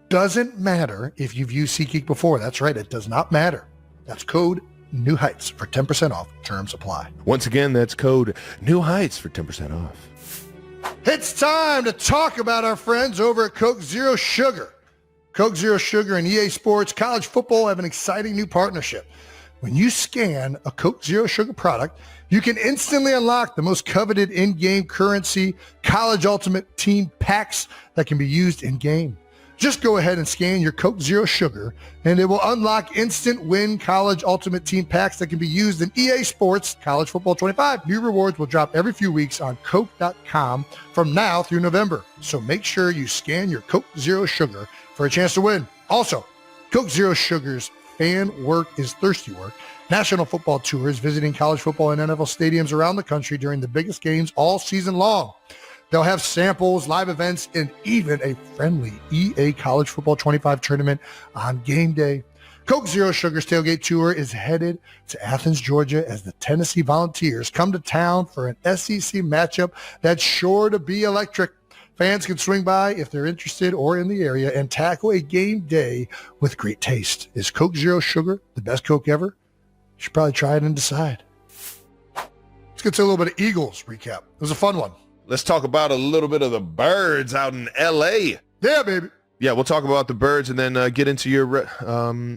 Doesn't matter if you've used SeatGeek before. That's right. It does not matter. That's code New Heights for 10% off. Terms apply. Once again, that's code New Heights for 10% off. It's time to talk about our friends over at Coke Zero Sugar. Coke Zero Sugar and EA Sports College Football have an exciting new partnership. When you scan a Coke Zero Sugar product, you can instantly unlock the most coveted in-game currency College Ultimate Team packs that can be used in-game. Just go ahead and scan your Coke Zero Sugar, and it will unlock instant win College Ultimate Team packs that can be used in EA Sports College Football 25. New rewards will drop every few weeks on Coke.com from now through November. So make sure you scan your Coke Zero Sugar for a chance to win. Also, Coke Zero Sugar's Fan Work is Thirsty Work National Football Tour is visiting college football and NFL stadiums around the country during the biggest games all season long. They'll have samples, live events, and even a friendly EA College Football 25 tournament on game day. Coke Zero Sugar's Tailgate Tour is headed to Athens, Georgia as the Tennessee Volunteers come to town for an SEC matchup that's sure to be electric. Fans can swing by if they're interested or in the area and tackle a game day with great taste. Is Coke Zero Sugar the best Coke ever? You should probably try it and decide. Let's get to a little bit of Eagles recap. It was a fun one. Let's talk about a little bit of the Birds out in L.A. Yeah, baby. Yeah, we'll talk about the Birds and then get into your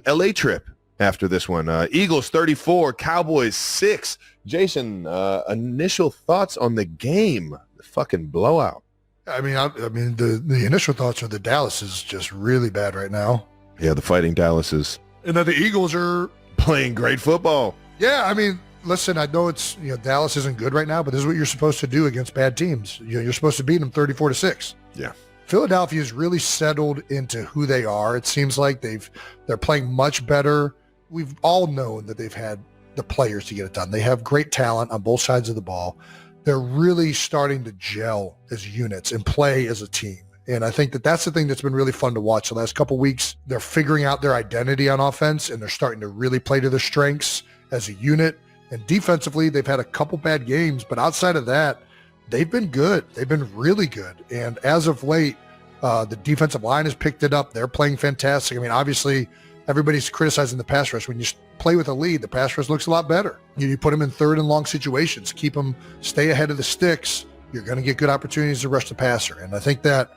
L.A. trip after this one. Eagles 34, Cowboys 6. Jason, initial thoughts on the game, the fucking blowout. I mean, the initial thoughts are that Dallas is just really bad right now. Yeah, the Fighting Dallases. And that the Eagles are playing great football. Yeah, I mean, listen, I know it's, Dallas isn't good right now, but this is what you're supposed to do against bad teams. You're supposed to beat them 34-6. Yeah. Philadelphia's really settled into who they are. It seems like they're playing much better. We've all known that they've had the players to get it done. They have great talent on both sides of the ball. They're really starting to gel as units and play as a team. And I think that that's the thing that's been really fun to watch the last couple of weeks. They're figuring out their identity on offense, and they're starting to really play to their strengths as a unit. And defensively, they've had a couple bad games, but outside of that, they've been good. They've been really good. And as of late, the defensive line has picked it up. They're playing fantastic. I mean, obviously, everybody's criticizing the pass rush. When you play with a lead, the pass rush looks a lot better. You put them in third and long situations, keep them, stay ahead of the sticks. You're going to get good opportunities to rush the passer. And I think that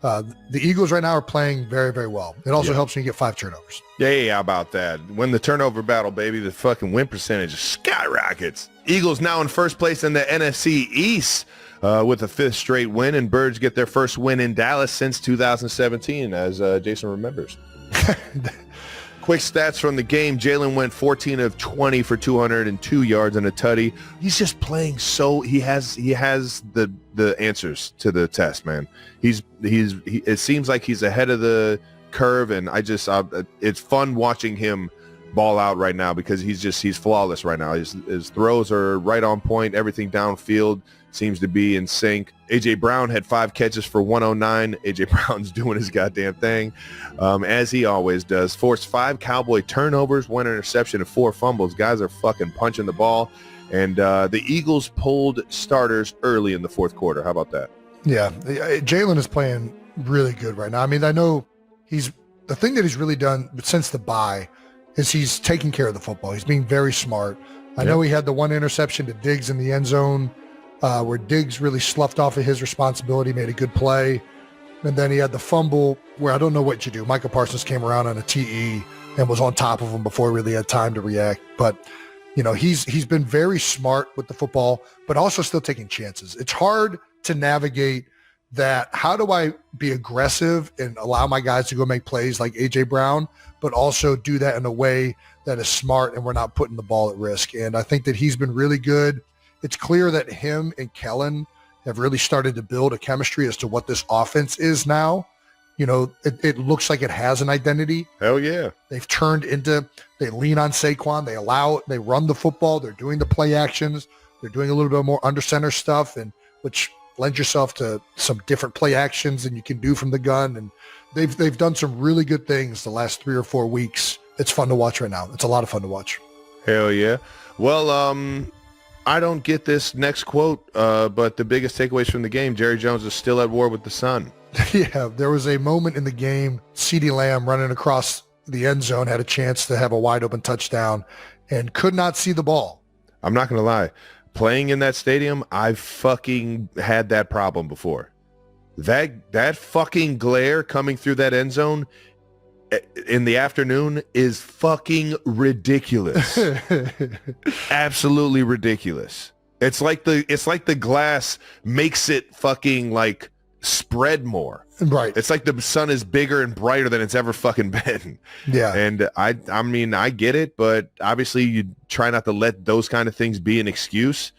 the Eagles right now are playing very, very well. It also helps when you get 5 turnovers. Yeah, how about that? Win the turnover battle, baby. The fucking win percentage skyrockets. Eagles now in first place in the NFC East with a 5th straight win, and Birds get their first win in Dallas since 2017, as Jason remembers. Quick stats from the game. Jalen went 14 of 20 for 202 yards and a tutty. He's just playing he has the answers to the test, man. It seems like he's ahead of the curve, and it's fun watching him ball out right now because he's flawless right now. His throws are right on point. Everything downfield seems to be in sync. A.J. Brown had 5 catches for 109. A.J. Brown's doing his goddamn thing, as he always does. Forced 5 Cowboy turnovers, 1 interception, and 4 fumbles. Guys are fucking punching the ball. And the Eagles pulled starters early in the 4th quarter. How about that? Yeah, Jalen is playing really good right now. I mean, I know the thing that he's really done since the bye is he's taking care of the football. He's being very smart. I know he had the 1 interception to Diggs in the end zone, where Diggs really sloughed off of his responsibility, made a good play. And then he had the fumble where I don't know what you do. Michael Parsons came around on a TE and was on top of him before he really had time to react. But You know, he's been very smart with the football, but also still taking chances. It's hard to navigate that. How do I be aggressive and allow my guys to go make plays like A.J. Brown, but also do that in a way that is smart and we're not putting the ball at risk? And I think that he's been really good. It's clear that him and Kellen have really started to build a chemistry as to what this offense is now. You know, it looks like it has an identity. Hell yeah. They've turned into, they lean on Saquon. They run the football. They're doing the play actions. They're doing a little bit more under center stuff, and which lends yourself to some different play actions than you can do from the gun. And they've done some really good things the last 3 or 4 weeks. It's fun to watch right now. It's a lot of fun to watch. Hell yeah. Well, I don't get this next quote, but the biggest takeaways from the game, Jerry Jones is still at war with the sun. Yeah, there was a moment in the game, CeeDee Lamb running across the end zone had a chance to have a wide open touchdown and could not see the ball. I'm not going to lie. Playing in that stadium, I've fucking had that problem before. That fucking glare coming through that end zone in the afternoon is fucking ridiculous. Absolutely ridiculous. It's like the glass makes it fucking like spread more. Right. It's like the sun is bigger and brighter than it's ever fucking been. Yeah. And I mean, I get it, but obviously you try not to let those kind of things be an excuse.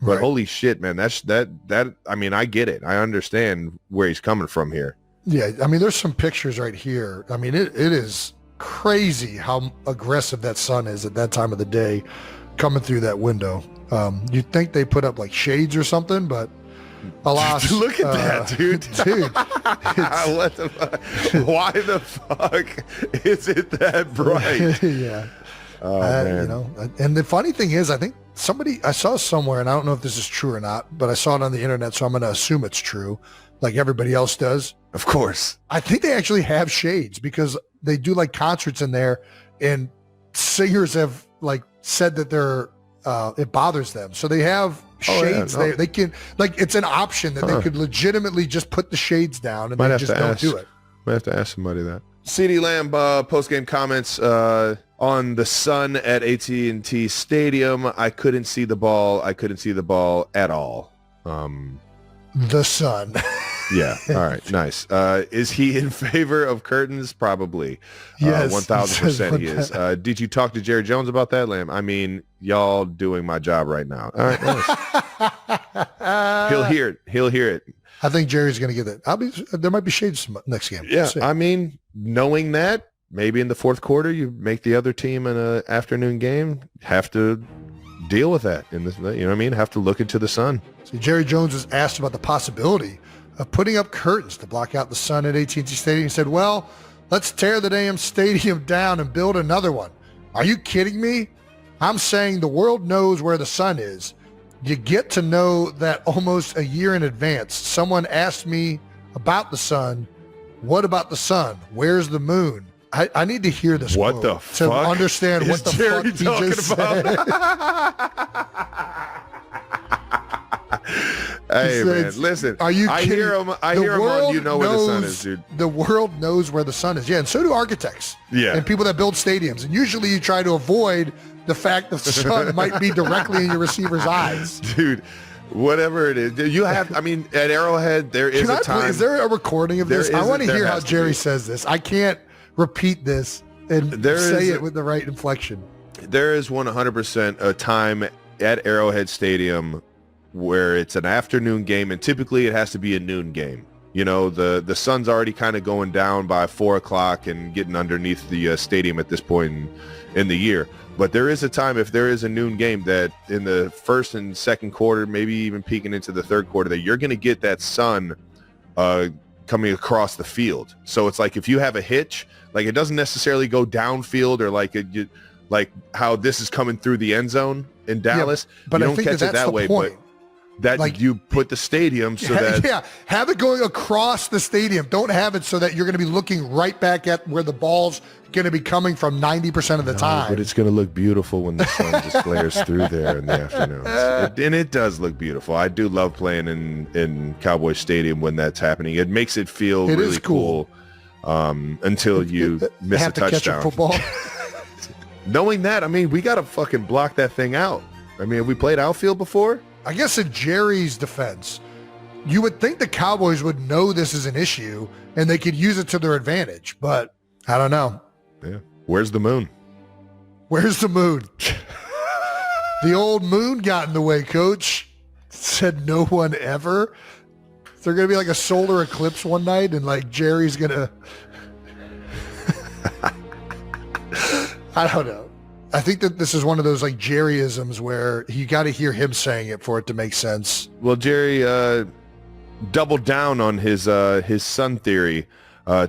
But Right. holy shit, man, that I mean, I get it. I understand where he's coming from here. Yeah. I mean, there's some pictures right here. I mean, it is crazy how aggressive that sun is at that time of the day coming through that window. You'd think they put up like shades or something, but alas. Look at that, dude. Dude. What the fuck? Why the fuck is it that bright? Yeah. Oh, man. You know, and the funny thing is, I think I saw somewhere, and I don't know if this is true or not, but I saw it on the internet, so I'm going to assume it's true, like everybody else does. Of course. I think they actually have shades because they do like concerts in there, and singers have like said that it bothers them. So they have shades. Yeah, no. They can, like, it's an option that they could legitimately just put the shades down and Might they have just to don't ask. do it. Might have to ask somebody that. CeeDee Lamb post-game comments on the sun at AT&T Stadium. I couldn't see the ball. I couldn't see the ball at all. The sun. Yeah. All right. Nice. Is he in favor of curtains? Probably. Yes. 1,000% he is. Did you talk to Jerry Jones about that, Lamb? I mean, y'all doing my job right now. All right. Nice. He'll hear it. He'll hear it. I think Jerry's going to get it. There might be shades next game. Yeah. See. I mean, knowing that, maybe in the fourth quarter, you make the other team in an afternoon game have to deal with that. You know what I mean? Have to look into the sun. So Jerry Jones was asked about the possibility of putting up curtains to block out the sun at AT&T Stadium. He said, well, let's tear the damn stadium down and build another one. Are you kidding me? I'm saying the world knows where the sun is. You get to know that almost a year in advance. Someone asked me about the sun. What about the sun? Where's the moon? I need to hear this What quote the to fuck understand is what the Jerry fuck he talking just about? said. Hey, He man, says, listen. Are you I kidding? hear him. I The hear him on world You Know Where the Sun knows- Is, dude. The world knows where the sun is. Yeah, and so do architects. Yeah. And people that build stadiums. And usually you try to avoid the fact that the sun might be directly in your receiver's eyes. Dude, whatever it is. You have, I mean, at Arrowhead, there is a time. Is there a recording of this? I want to there hear how has to Jerry be. says this. I can't repeat this and There say is it with the right inflection. There is 100% a time at Arrowhead Stadium where it's an afternoon game, and typically it has to be a noon game. You know, the sun's already kind of going down by 4 o'clock and getting underneath the stadium at this point in the year. But there is a time, if there is a noon game, that in the first and second quarter, maybe even peeking into the third quarter, that you're going to get that sun coming across the field. So it's like if you have a hitch, like it doesn't necessarily go downfield or like how this is coming through the end zone in Dallas. But you I don't think catch that's it that the way, point. but that Like, you put the stadium so that Yeah, have it going across the stadium. Don't have it so that you're going to be looking right back at where the ball's going to be coming from 90% of the time. But it's going to look beautiful when the sun just glares through there in the afternoons. And it does look beautiful. I do love playing in Cowboy Stadium when that's happening. It makes it feel It really is cool. until you miss a have to catch a touchdown. football. Knowing that, I mean, we got to fucking block that thing out. I mean, have we played outfield before? I guess in Jerry's defense, you would think the Cowboys would know this is an issue and they could use it to their advantage, but I don't know. Yeah. Where's the moon? Where's the moon? The old moon got in the way, Coach. Said no one ever. Is there going to be like a solar eclipse one night and like Jerry's going to... I don't know. I think that this is one of those like Jerryisms where you got to hear him saying it for it to make sense. Well, Jerry doubled down on his son theory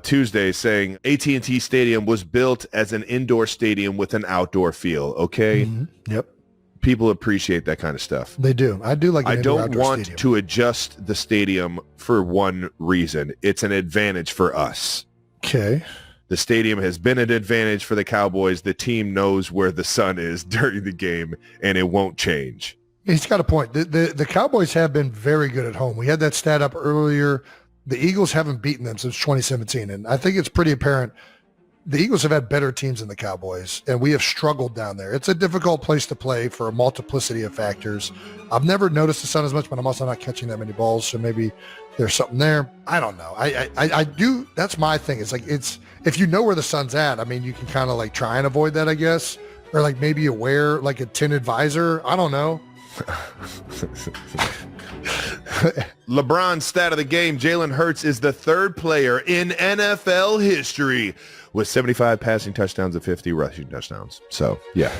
Tuesday, saying AT&T Stadium was built as an indoor stadium with an outdoor feel. Okay. Mm-hmm. Yep. People appreciate that kind of stuff. They do. I do like an I don't indoor-outdoor want stadium. to adjust the stadium for one reason. It's an advantage for us. Okay. The stadium has been an advantage for the Cowboys. The team knows where the sun is during the game, and it won't change. He's got a point. The Cowboys have been very good at home. We had that stat up earlier. The Eagles haven't beaten them since 2017, and I think it's pretty apparent the Eagles have had better teams than the Cowboys, and we have struggled down there. It's a difficult place to play for a multiplicity of factors. I've never noticed the sun as much, but I'm also not catching that many balls, so maybe there's something there. I don't know. I do. That's my thing. It's like if you know where the sun's at, I mean, you can kind of like try and avoid that, I guess, or like maybe you wear like a tinted visor. I don't know. LeBron's stat of the game, Jalen Hurts is the third player in NFL history with 75 passing touchdowns and 50 rushing touchdowns. So, yeah,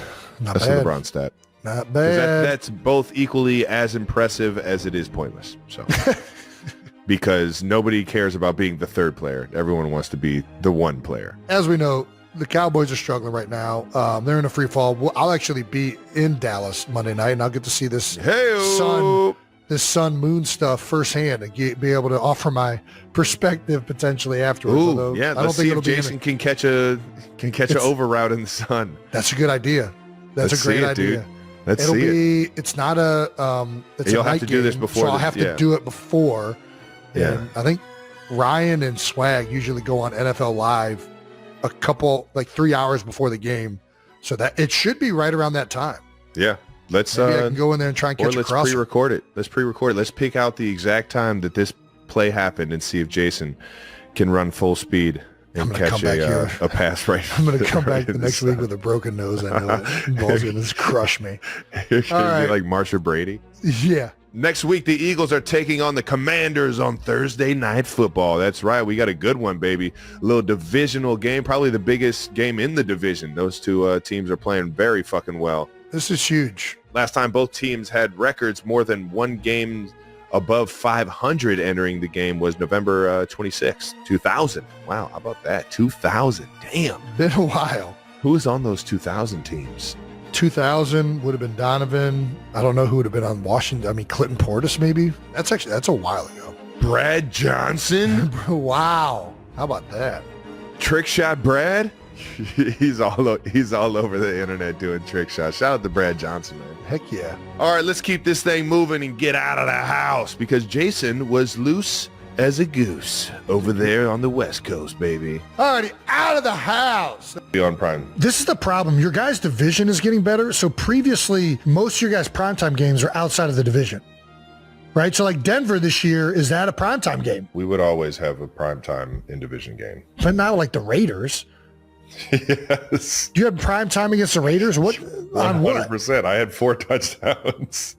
that's bad. the LeBron stat. Not bad. That's both equally as impressive as it is pointless. So, because nobody cares about being the third player. Everyone wants to be the one player. As we know, the Cowboys are struggling right now. They're in a free fall. I'll actually be in Dallas Monday night, and I'll get to see this sun moon stuff firsthand and be able to offer my perspective potentially afterwards. Ooh, yeah, let's see if Jason can catch an over route in the sun. That's a good idea. That's a great idea. Dude. Let's see it. It's not a it's You'll a night have to do this game, before so I'll have to do it before. Yeah. And I think Ryan and Swag usually go on NFL Live a couple, like 3 hours before the game, so that it should be right around that time. Yeah. Let's Maybe I can go in there and try and catch a crosser. pre-record it. Let's pre-record it. Let's pick out the exact time that this play happened and see if Jason can run full speed and catch a pass right. I'm going to come back the in next week with a broken nose. I know it. Ball's going to crush me. You're going to right. be like Marsha Brady. Yeah. Next week, the Eagles are taking on the Commanders on Thursday Night Football. That's right. We got a good one, baby. A little divisional game, probably the biggest game in the division. Those two teams are playing very fucking well. This is huge. Last time both teams had records more than one game above 500 entering the game was November 26, 2000. Wow, how about that? 2000. Damn. Been a while. Who was on those 2000 teams? 2000 would have been Donovan. I don't know who would have been on Washington. I mean, Clinton Portis, maybe. That's a while ago. Brad Johnson? Wow. How about that? Trick shot Brad? He's all over the internet doing trick shots. Shout out to Brad Johnson, man. Heck yeah. All right, let's keep this thing moving and get out of the house because Jason was loose as a goose over there on the West Coast, baby. Alrighty, out of the house. Be on Prime. This is the problem. Your guys' division is getting better. So previously, most of your guys' primetime games are outside of the division. Right? So like Denver this year, is that a primetime game? We would always have a primetime in division game. But not like the Raiders. Yes. Do you have primetime against the Raiders? What? On what? 100%. I had 4 touchdowns.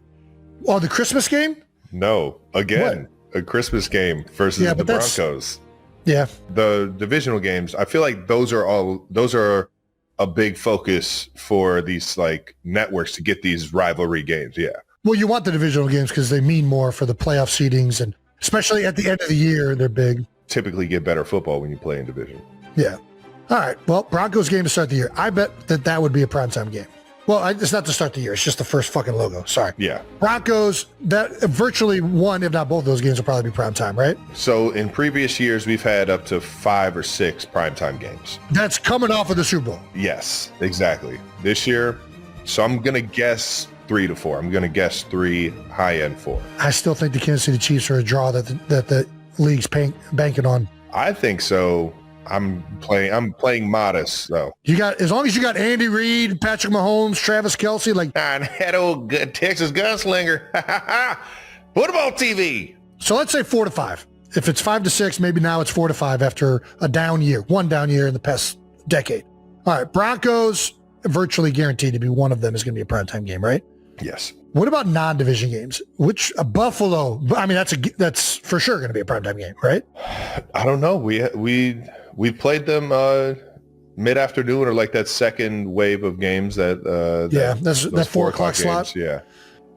Oh, the Christmas game? No. Again, a Christmas game versus the Broncos. Yeah. The divisional games, I feel like those are a big focus for these like networks to get these rivalry games. Yeah. Well, you want the divisional games because they mean more for the playoff seedings, and especially at the end of the year, they're big. Typically get better football when you play in division. Yeah. All right. Well, Broncos game to start the year. I bet that would be a primetime game. Well, it's not to start the year. It's just the first fucking logo. Sorry. Yeah. Broncos, that virtually one, if not both of those games will probably be primetime, right? So in previous years, we've had up to 5 or 6 primetime games. That's coming off of the Super Bowl. Yes, exactly. This year, so I'm going to guess 3 to 4. I'm going to guess 3, high end 4. I still think the Kansas City Chiefs are a draw that the league's banking on. I think so I'm playing modest though. You got, as long as you got Andy Reid, Patrick Mahomes, Travis Kelce, like That old good Texas gunslinger. Football TV. so. Let's say 4-5. If it's 5-6, maybe now it's 4-5 after a down year, one down year in the past decade. All right, Broncos virtually guaranteed to be one of them is going to be a primetime game, right? Yes. What about non-division games? Which Buffalo? I mean, that's for sure going to be a primetime game, right? I don't know. We played them mid-afternoon or like that second wave of games that that's that 4 o'clock slot. Yeah,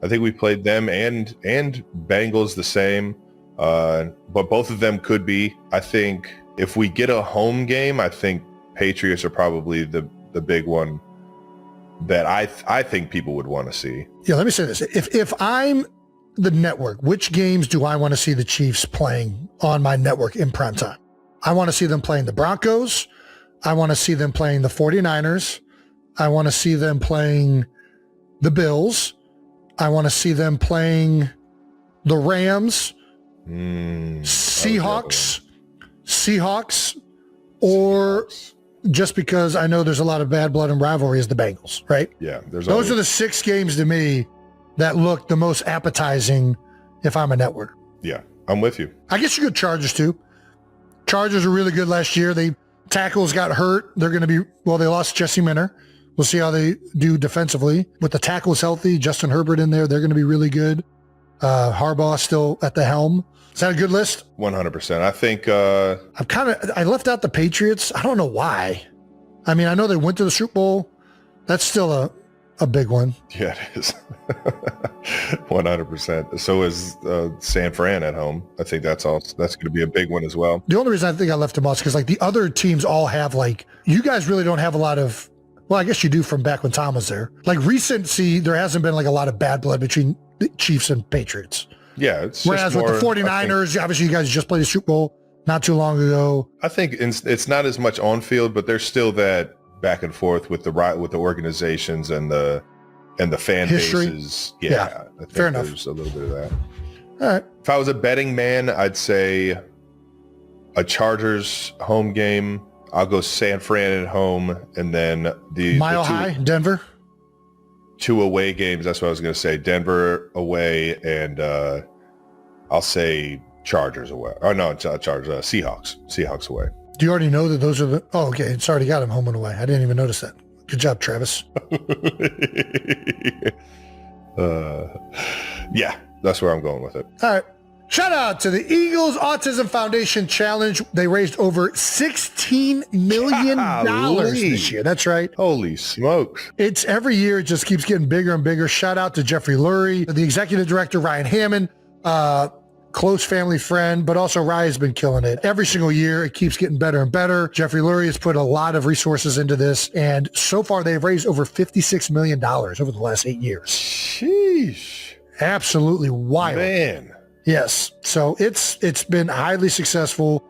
I think we played them and Bengals the same, but both of them could be. I think if we get a home game, I think Patriots are probably the big one that I think people would want to see. Yeah, let me say this: if I'm the network, which games do I want to see the Chiefs playing on my network in prime time? I want to see them playing the Broncos. I want to see them playing the 49ers. I want to see them playing the Bills. I want to see them playing the Rams, Seahawks, or just because I know there's a lot of bad blood and rivalry is the Bengals, right? Yeah. Those are the 6 games to me that look the most appetizing if I'm a network. Yeah, I'm with you. I guess you could Chargers too. Chargers were really good last year. Tackles got hurt. They're going to be, they lost Jesse Minter. We'll see how they do defensively. With the tackles healthy, Justin Herbert in there, they're going to be really good. Harbaugh still at the helm. Is that a good list? 100%. I think I left out the Patriots. I don't know why. I mean, I know they went to the Super Bowl. That's still a big one. Yeah, it is. 100%. So is San Fran at home. I think that's going to be a big one as well. The only reason I think I left them off is because like the other teams all have you guys really don't have a lot of, well, I guess you do from back when Tom was there. Like recency, there hasn't been like a lot of bad blood between the Chiefs and Patriots. Yeah. It's whereas just with the 49ers, obviously you guys just played the Super Bowl not too long ago. I think it's not as much on field, but there's still that back and forth with the organizations and the fan history. Bases. Yeah, I think fair enough. There's a little bit of that. All right. If I was a betting man, I'd say a Chargers home game. I'll go San Fran at home, and then Mile High, Denver. 2 away games. That's what I was going to say. Denver away, and I'll say Chargers away. Oh no, Chargers. Seahawks away. Do you already know that those are the? Oh, okay. It's already got him home and away. I didn't even notice that. Good job, Travis. Yeah, that's where I'm going with it. All right. Shout out to the Eagles Autism Foundation Challenge. They raised over $16 million this year. That's right. Holy smokes. It's every year. It just keeps getting bigger and bigger. Shout out to Jeffrey Lurie, the executive director, Ryan Hammond, close family friend, but also Ryan's been killing it. Every single year, it keeps getting better and better. Jeffrey Lurie has put a lot of resources into this, and so far they've raised over $56 million over the last 8 years. Sheesh. Absolutely wild. Man. Yes. So it's been highly successful.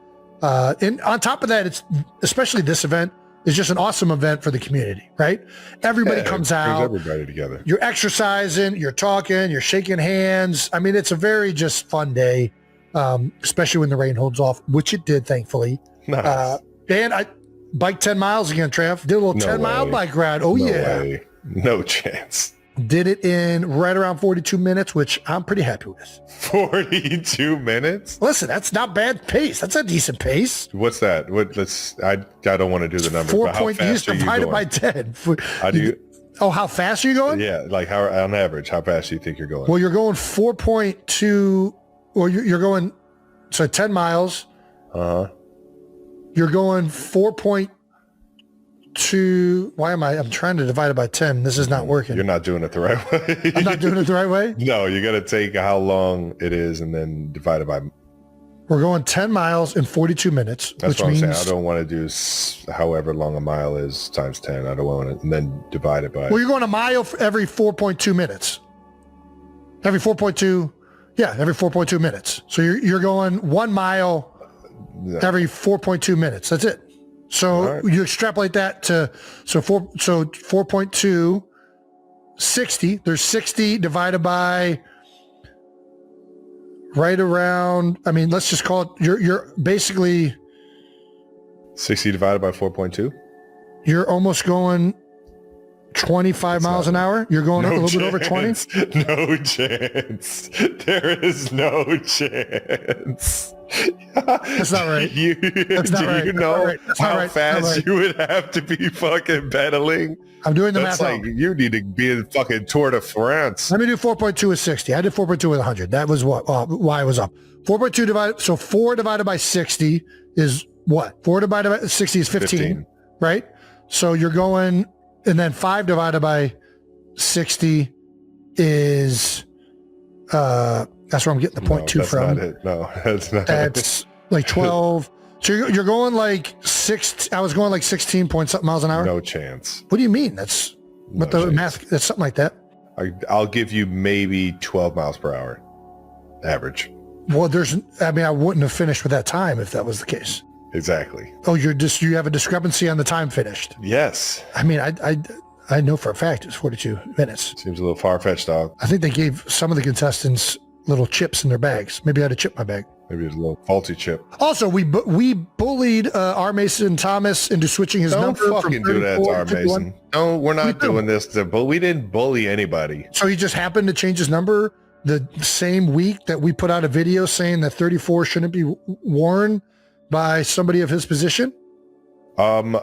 And on top of that, it's especially this event is just an awesome event for the community, right? Everybody comes out. Everybody together. You're exercising, you're talking, you're shaking hands. I mean, it's a very just fun day, especially when the rain holds off, which it did, thankfully. Nice. And I biked 10 miles again, Trav. Did a little 10-mile bike ride. Oh, no yeah. Way. No chance. Did it in right around 42 minutes, which I'm pretty happy with. 42 minutes? Listen, that's not bad pace. That's a decent pace. What's that? I don't want to do the numbers. 4 but point, how fast you are you divided going? by 10. How do you? Oh, how fast are you going? Yeah, like how on average, how fast do you think you're going? Well, you're going 4.2, or you're going, so 10 miles. Uh-huh. You're going 4.2. I'm trying to divide it by 10. This is not working. You're not doing it the right way. I'm not doing it the right way? No, you got to take how long it is and then divide it by. We're going 10 miles in 42 minutes. That's which what I'm means, saying. I don't want to do however long a mile is times 10. I don't want to, and then divide it by. Well, you're going a mile for every 4.2 minutes. Every 4.2. Yeah, every 4.2 minutes. So you're going 1 mile every 4.2 minutes. That's it. So you extrapolate that to 4.2, 60. There's 60 divided by right around. I mean, let's just call it. You're basically 60 divided by 4.2. You're almost going 25 miles an hour. You're going a little bit over 20. No chance. There is no chance. That's not right. That's not right. You know how right. fast you would have to be fucking pedaling? I'm doing the That's math. like you need to be in fucking Tour de France. Let me do 4.2 with 60. I did 4.2 with 100. That was why I was up. 4.2 divided. So 4 divided by 60 is what? 4 divided by 60 is 15. Right? So you're going, and then 5 divided by 60 is, that's where I'm getting the 0.2 from. Not it. No, that's not That's it. like 12. So you're going like 6. I was going like 16 point something miles an hour. No chance. What do you mean? That's what the math, that's something like that. I'll give you maybe 12 miles per hour average. Well, I wouldn't have finished with that time if that was the case. Exactly. Oh, you have a discrepancy on the time finished. Yes. I mean, I know for a fact it's 42 minutes. Seems a little far-fetched, dog. I think they gave some of the contestants little chips in their bags. Maybe I had a chip in my bag. Maybe it's a little faulty chip. Also, we bullied R. Mason Thomas into switching his number. Don't fucking do that to R. Mason. No, we're not doing this. But we didn't bully anybody. So he just happened to change his number the same week that we put out a video saying that 34 shouldn't be worn by somebody of his position. I'm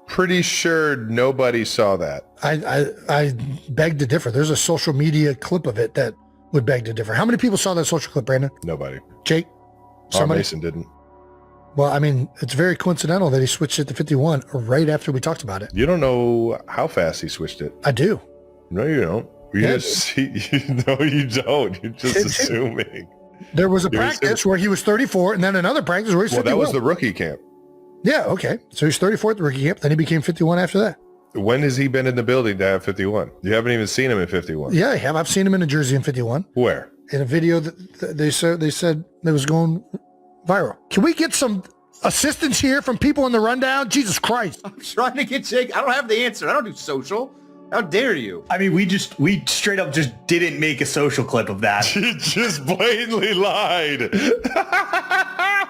pretty sure nobody saw that. I beg to differ. There's a social media clip of it that would beg to differ. How many people saw that social clip, Brandon? Nobody. Jake? Somebody? R. Mason didn't. Well, I mean, it's very coincidental that he switched it to 51 right after we talked about it. You don't know how fast he switched it. I do. No, you don't. No, you don't. You're just assuming. There was a practice where he was 34 and then another practice where he was 51. Well, that was the rookie camp. Yeah, okay. So he's 34 at the rookie camp. Then he became 51 after that. When has he been in the building to have 51? You haven't even seen him in 51. Yeah, I have. I've seen him in a jersey in 51. Where? In a video that they said that was going viral. Can we get some assistance here from people in the rundown? Jesus Christ. I'm trying to get Jake. I don't have the answer. I don't do social. How dare you? I mean, we straight up just didn't make a social clip of that. He just blatantly lied.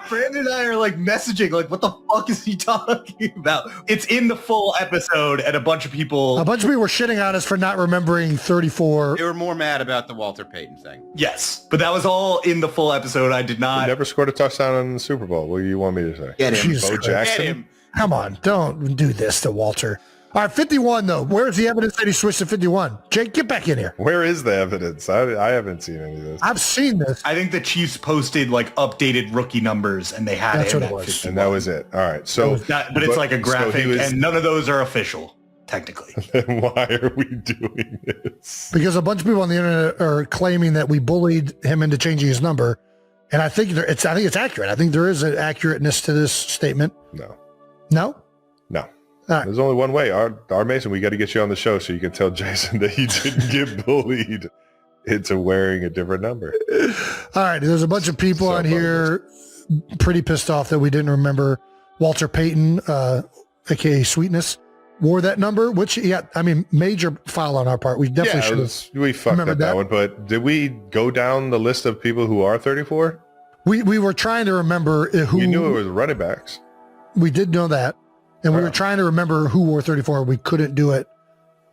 Brandon and I are like messaging, like, what the fuck is he talking about? It's in the full episode, and a bunch of people were shitting on us for not remembering 34. They were more mad about the Walter Payton thing. Yes, but that was all in the full episode. I did not. He never scored a touchdown in the Super Bowl. What do you want me to say? Get him. Jesus Bo Christ. Jackson? Get him. Come on, don't do this to Walter. All right, 51 though. Where's the evidence that he switched to 51? Jake, get back in here. Where is the evidence? I haven't seen any of this. I've seen this. I think the Chiefs posted like updated rookie numbers, and they had That's him what it at was. 51. And that was it. All right. So, But it's like a graphic, so and none of those are official, technically. then why are we doing this? Because a bunch of people on the internet are claiming that we bullied him into changing his number. And I think it's accurate. I think there is an accurateness to this statement. No. No? No. Right. There's only one way. R. Mason, we got to get you on the show so you can tell Jason that he didn't get bullied into wearing a different number. All right. There's a bunch of people on here pretty pissed off that we didn't remember Walter Payton, aka Sweetness, wore that number, which, major foul on our part. We definitely should have. We fucked up that one, but did we go down the list of people who are 34? We were trying to remember who. You knew it was running backs. We did know that. And we were trying to remember who wore 34. We couldn't do it.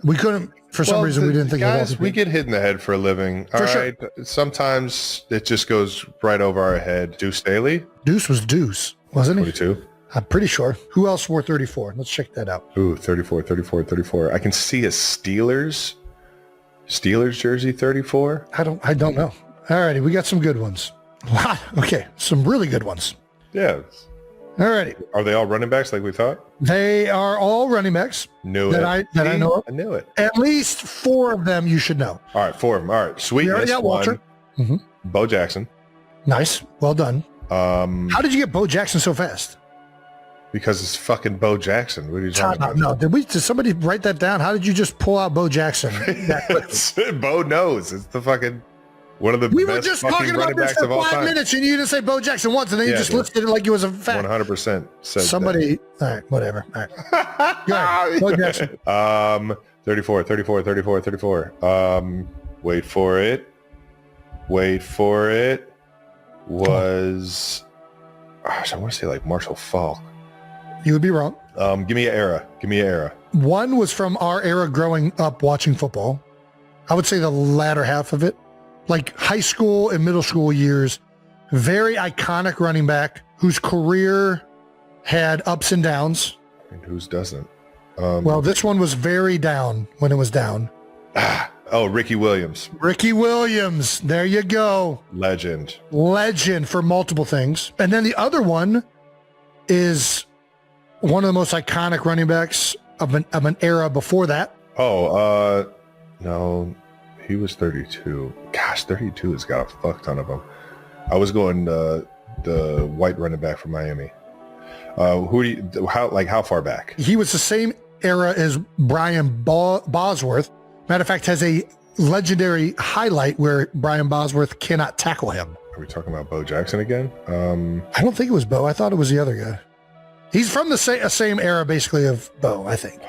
We couldn't, for some reason, we didn't think of guys, we get hit in the head for a living. All right. Sometimes it just goes right over our head. Deuce Staley? Deuce was Deuce, wasn't he? 22. I'm pretty sure. Who else wore 34? Let's check that out. Ooh, 34. I can see a Steelers jersey 34. I don't know. All righty. We got some good ones. Wow. Okay. Some really good ones. Yeah. All righty. Are they all running backs like we thought? They are all running backs. I know of. I knew it. At least 4 of them you should know. All right, 4 of them. All right, Sweetness got Walter. one. Bo Jackson. Nice. Well done. How did you get Bo Jackson so fast? Because it's fucking Bo Jackson. What are you talking about? No, did somebody write that down? How did you just pull out Bo Jackson? Bo knows. It's the fucking one of the we best were just fucking talking about running this backs for of all 5 time. minutes and you didn't say Bo Jackson once and then you just listed it like it was a fact. 100% said somebody. All right, whatever. All right. Go ahead. Bo Jackson. 34. Wait for it. Was, gosh, I want to say like Marshall Falk. You would be wrong. Give me an era. Give me an era. One was from our era growing up watching football. I would say the latter half of it. Like high school and middle school years. Very iconic running back whose career had ups and downs. And whose doesn't? Well, this one was very down when it was down. Ricky Williams. Ricky Williams. There you go. Legend. Legend for multiple things. And then the other one is one of the most iconic running backs of an era before that. No, he was 32. Gosh, 32 has got a fuck ton of them. I was going the white running back from Miami. How far back? He was the same era as Brian Bosworth. Matter of fact, has a legendary highlight where Brian Bosworth cannot tackle him. Are we talking about Bo Jackson again? I don't think it was Bo. I thought it was the other guy. He's from the same era, basically, of Bo, I think.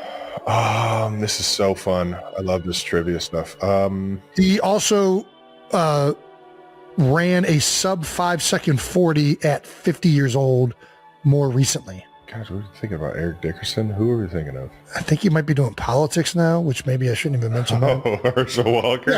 This is so fun. I love this trivia stuff. He also ran a sub 5 second 40 at 50 years old more recently. Gosh, what are you thinking about? Eric Dickerson? Who are we thinking of? I think he might be doing politics now, which maybe I shouldn't even mention. Herschel Walker?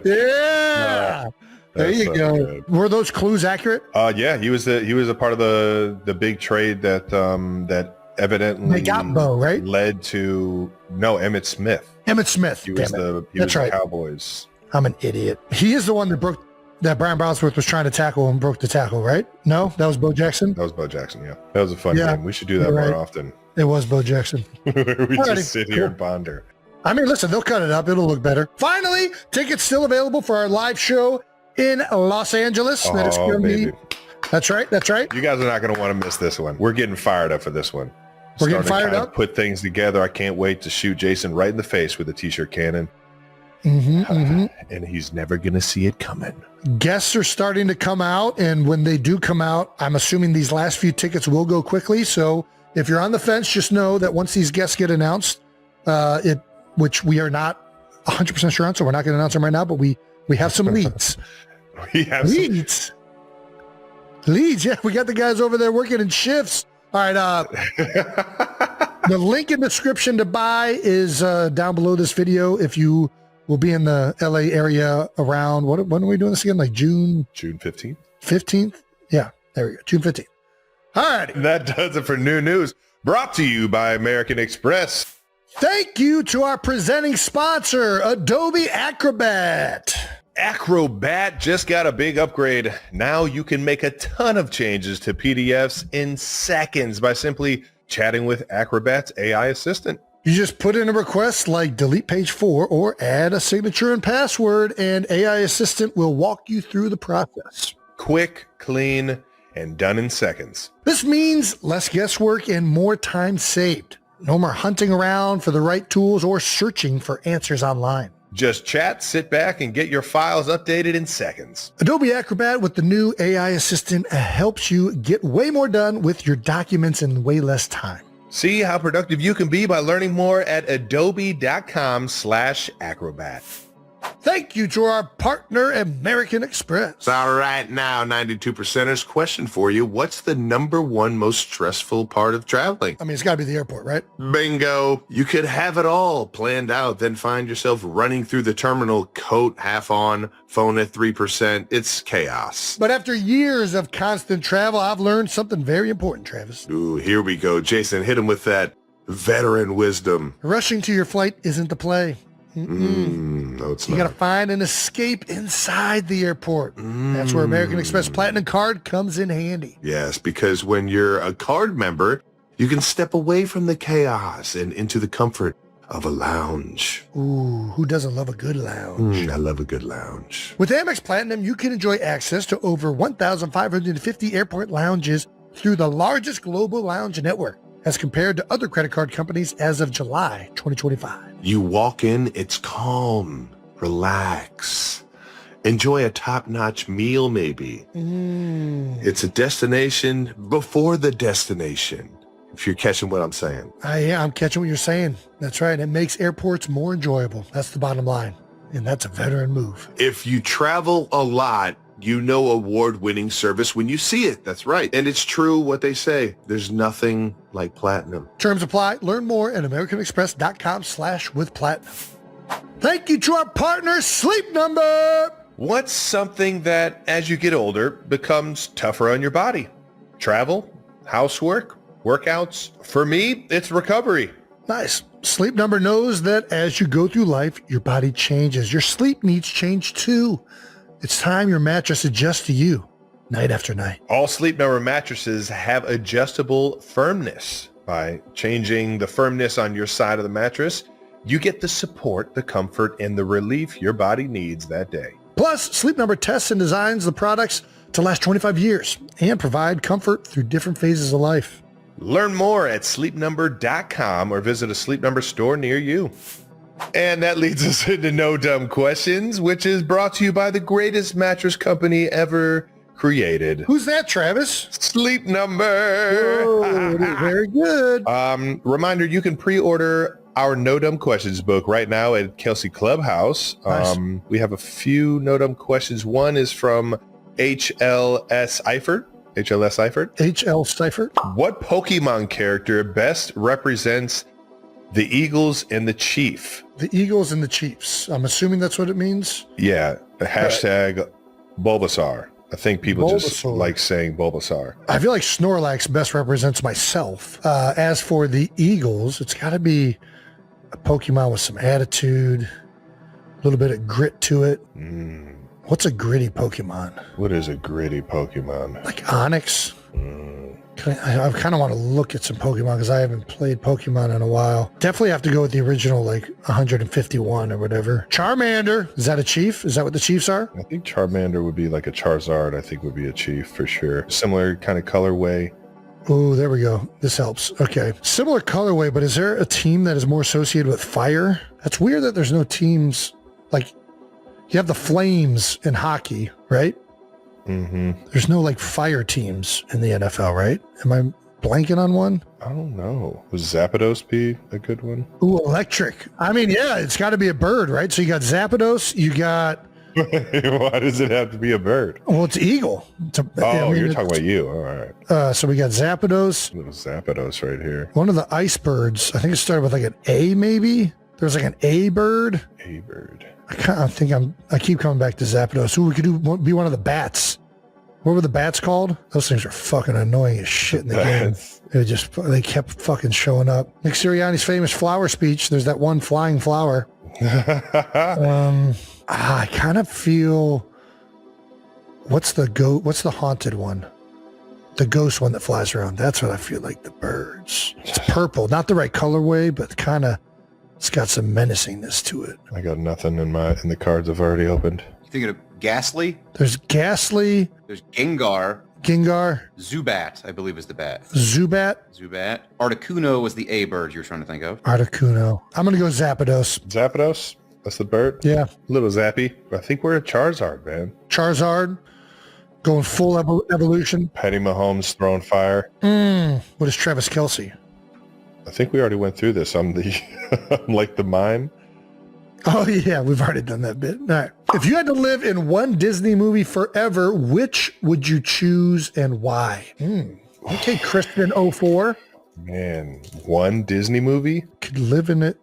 Yeah. There you go. Good. Were those clues accurate? Yeah, he was a part of the big trade that evidently They got Bo, right? led to Emmitt Smith. Emmitt Smith. He was the Cowboys. I'm an idiot. He is the one that Brian Bosworth was trying to tackle and broke the tackle, right? No, that was Bo Jackson. That was Bo Jackson. Yeah, that was a fun game. We should do that more often. It was Bo Jackson. We just sit here and ponder. I mean, listen, they'll cut it up. It'll look better. Finally, tickets still available for our live show in Los Angeles. That is going to be. That's right. That's right. You guys are not going to want to miss this one. We're getting fired up for this one. We're getting fired up. Put things together. I can't wait to shoot Jason right in the face with a t-shirt cannon. And he's never going to see it coming. Guests are starting to come out, and when they do come out, I'm assuming these last few tickets will go quickly. So if you're on the fence, just know that once these guests get announced, which we are not 100% sure on, so we're not going to announce them right now, but we have some leads. We have leads. Leads, yeah. We got the guys over there working in shifts. All right. The link in the description to buy is down below this video. If you will be in the LA area around, when are we doing this again? Like June 15th? 15th? Yeah, there we go. June 15th. All right. That does it for new news. Brought to you by American Express. Thank you to our presenting sponsor, Adobe Acrobat. Acrobat just got a big upgrade. Now you can make a ton of changes to PDFs in seconds by simply chatting with Acrobat's AI assistant. You just put in a request like delete page 4 or add a signature and password, and AI assistant will walk you through the process. Quick, clean, and done in seconds. This means less guesswork and more time saved. No more hunting around for the right tools or searching for answers online. Just chat, sit back, and get your files updated in seconds. Adobe Acrobat with the new AI assistant helps you get way more done with your documents in way less time. See how productive you can be by learning more at adobe.com/acrobat. Thank you to our partner, American Express. All right, now, 92%ers, question for you. What's the #1 most stressful part of traveling? I mean, it's got to be the airport, right? Bingo. You could have it all planned out, then find yourself running through the terminal, coat half on, phone at 3%. It's chaos. But after years of constant travel, I've learned something very important, Travis. Ooh, here we go. Jason, hit him with that veteran wisdom. Rushing to your flight isn't the play. No, it's not. You got to find an escape inside the airport. That's where American Express Platinum Card comes in handy. Yes, because when you're a card member, you can step away from the chaos and into the comfort of a lounge. Ooh, who doesn't love a good lounge? I love a good lounge. With Amex Platinum, you can enjoy access to over 1,550 airport lounges through the largest global lounge network, as compared to other credit card companies as of July 2025. You walk in, it's calm, relax. Enjoy a top-notch meal, maybe. It's a destination before the destination, if you're catching what I'm saying. I'm catching what you're saying. That's right. It makes airports more enjoyable. That's the bottom line. And that's a veteran move. If you travel a lot, You know award-winning service when you see it. That's right. And it's true what they say. There's nothing like platinum. Terms apply. Learn more at americanexpress.com/withplatinum. Thank you to our partner, Sleep Number. What's something that, as you get older, becomes tougher on your body? Travel, housework, workouts? For me, it's recovery. Nice. Sleep Number knows that as you go through life, your body changes. Your sleep needs change too. It's time your mattress adjusts to you night after night. All Sleep Number mattresses have adjustable firmness. By changing the firmness on your side of the mattress, you get the support, the comfort, and the relief your body needs that day. Plus, Sleep Number tests and designs the products to last 25 years and provide comfort through different phases of life. Learn more at sleepnumber.com or visit a Sleep Number store near you. And that leads us into No Dumb Questions, which is brought to you by the greatest mattress company ever created. Who's that, Travis? Sleep Number. Oh, very good. Reminder, you can pre-order our No Dumb Questions book right now at Kelce Clubhouse. Nice. We have a few No Dumb Questions. One is from HLS Eifert. H.L. Seifert. What Pokemon character best represents the Eagles and the Chief? The Eagles and the Chiefs. I'm assuming that's what it means. Yeah, hashtag Bulbasaur. I think people just Bulbasaur. like saying Bulbasaur. I feel like Snorlax best represents myself. As for the Eagles, it's got to be a Pokemon with some attitude, a little bit of grit to it. What's a gritty Pokemon? What is a gritty Pokemon? Like Onix? I kind of want to look at some Pokemon because I haven't played Pokemon in a while. Definitely have to go with the original, like 151 or whatever. Charmander. Is that a chief? Is that what the chiefs are? I think Charmander would be like a Charizard. I think would be a chief for sure. Similar kind of colorway. Oh, there we go. This helps. Okay. Similar colorway, but is there a team that is more associated with fire? That's weird that there's no teams. Like, you have the Flames in hockey, right? Mm-hmm. There's no like fire teams in the NFL, right? Am I blanking on one? I don't know. Would Zapdos be a good one? Ooh, electric. I mean, yeah, it's got to be a bird, right? So you got Zapdos, you got... Why does it have to be a bird? Well, it's eagle. You're talking about you. All right. So we got Zapdos. Little Zapdos right here. One of the ice birds, I think it started with like an A maybe. There's like an A bird. A bird. I keep coming back to Zapdos. Ooh, we could be one of the bats. What were the bats called? Those things are fucking annoying as shit in the game. They kept fucking showing up. Nick Sirianni's famous flower speech. There's that one flying flower. I kind of feel. What's the haunted one? The ghost one that flies around. That's what I feel like. The birds. It's purple, not the right colorway, but kind of. It's got some menacingness to it. I got nothing in the cards I've already opened. You thinking of Ghastly? There's Ghastly. There's Gengar. Zubat, I believe, is the bat. Zubat. Articuno was the A bird you were trying to think of. Articuno. I'm going to go Zapdos. Zapdos? That's the bird? Yeah. Little Zappy. I think we're a Charizard, man. Charizard. Going full evolution. Patty Mahomes throwing fire. What is Travis Kelce? I think we already went through this. I'm like the mime. Oh, yeah. We've already done that bit. All right. If you had to live in one Disney movie forever, which would you choose and why? Okay, Kristen 04. Man, one Disney movie? Could live in it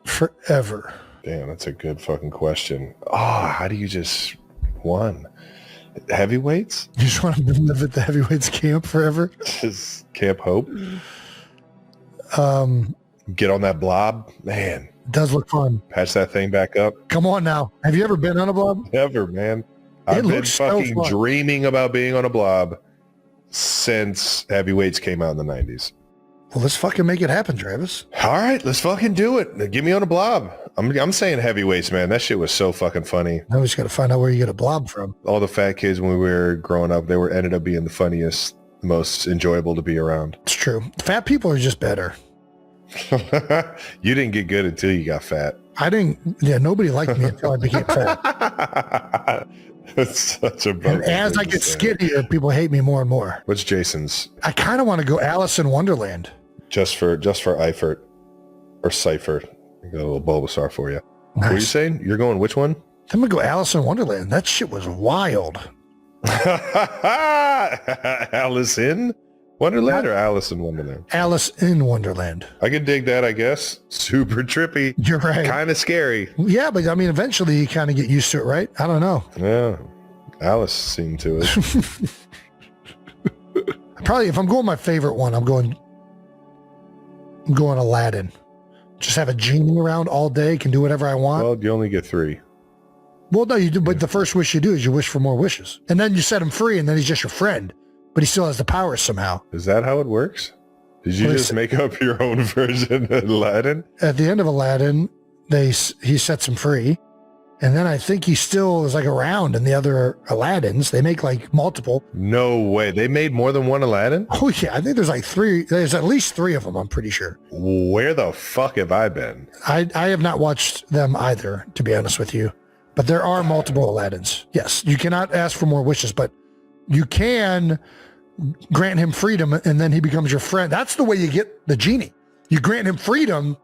forever. Damn, that's a good fucking question. How do you just one? Heavyweights? You just want to live at the heavyweights camp forever? Just Camp Hope? Get on that blob? Man. Does look fun. Patch that thing back up. Come on now. Have you ever been on a blob? Never, man. I've been fucking dreaming about being on a blob since Heavyweights came out in the 90s. Well, let's fucking make it happen, Travis. All right, let's fucking do it. Get me on a blob. I'm saying Heavyweights, man. That shit was so fucking funny. Now we just got to find out where you get a blob from. All the fat kids when we were growing up, they ended up being the funniest, most enjoyable to be around. It's true. Fat people are just better. You didn't get good until you got fat. I didn't. Yeah, nobody liked me until I became fat. That's such a bummer. And as I get skinnier, people hate me more and more. What's Jason's? I kind of want to go Alice in Wonderland. Just for Eifert or Seifert. I got a little Bulbasaur for you. Nice. What are you saying? You're going which one? I'm gonna go Alice in Wonderland. That shit was wild. Alice in Wonderland or Alice in Wonderland? Alice in Wonderland. I can dig that, I guess. Super trippy. You're right. Kind of scary. Yeah, but I mean, eventually you kind of get used to it, right? I don't know. Yeah. Alice seemed to it. Probably, if I'm going my favorite one, I'm going Aladdin. Just have a genie around all day, can do whatever I want. Well, you only get 3. Well, no, you do. But the first wish you do is you wish for more wishes, and then you set him free, and then he's just your friend, but he still has the powers somehow. Is that how it works? Did you just make up your own version of Aladdin? At the end of Aladdin, he sets him free, and then I think he still is like around in the other Aladdins. They make like multiple. No way. They made more than one Aladdin? Oh yeah, I think there's like 3. There's at least 3 of them. I'm pretty sure. Where the fuck have I been? I have not watched them either, to be honest with you. But there are multiple Aladdins. Yes, you cannot ask for more wishes, but you can grant him freedom, and then he becomes your friend. That's the way you get the genie. You grant him freedom,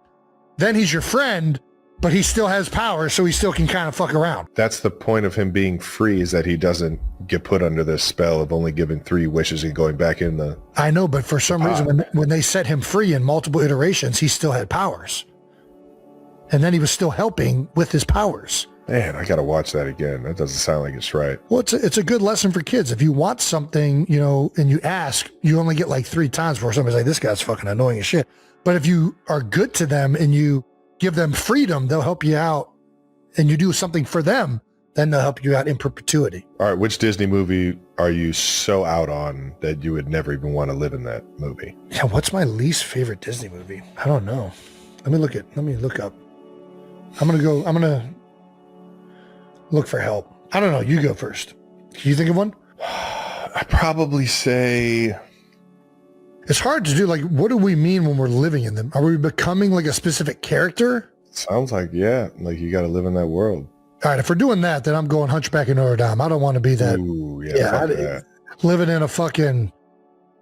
then he's your friend, but he still has power, so he still can kind of fuck around. That's the point of him being free, is that he doesn't get put under this spell of only giving 3 wishes and going back in the... I know, but for some reason, when they set him free in multiple iterations, he still had powers. And then he was still helping with his powers. Man, I gotta watch that again. That doesn't sound like it's right. Well, it's a good lesson for kids. If you want something, and you ask, you only get like 3 times before somebody's like, this guy's fucking annoying as shit. But if you are good to them and you give them freedom, they'll help you out, and you do something for them, then they'll help you out in perpetuity. All right, which Disney movie are you so out on that you would never even want to live in that movie? Yeah, what's my least favorite Disney movie? I don't know. Let me look up. I'm gonna look for help. I don't know. You go first. Can you think of one? I'd probably say... It's hard to do. Like, what do we mean when we're living in them? Are we becoming like a specific character? Sounds like, yeah. Like you got to live in that world. All right. If we're doing that, then I'm going Hunchback of Notre Dame. I don't want to be that. Ooh, yeah. Living in a fucking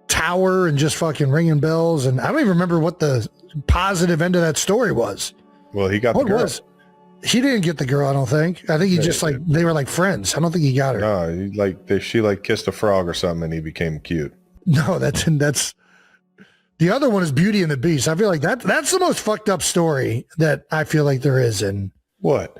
tower and just fucking ringing bells. And I don't even remember what the positive end of that story was. Well, he got the girl. He didn't get the girl, I don't think. I think he just they were like friends. I don't think he got her. No, she kissed a frog or something and he became cute. No, that's the other one is Beauty and the Beast. I feel like that's the most fucked up story that I feel like there is in what?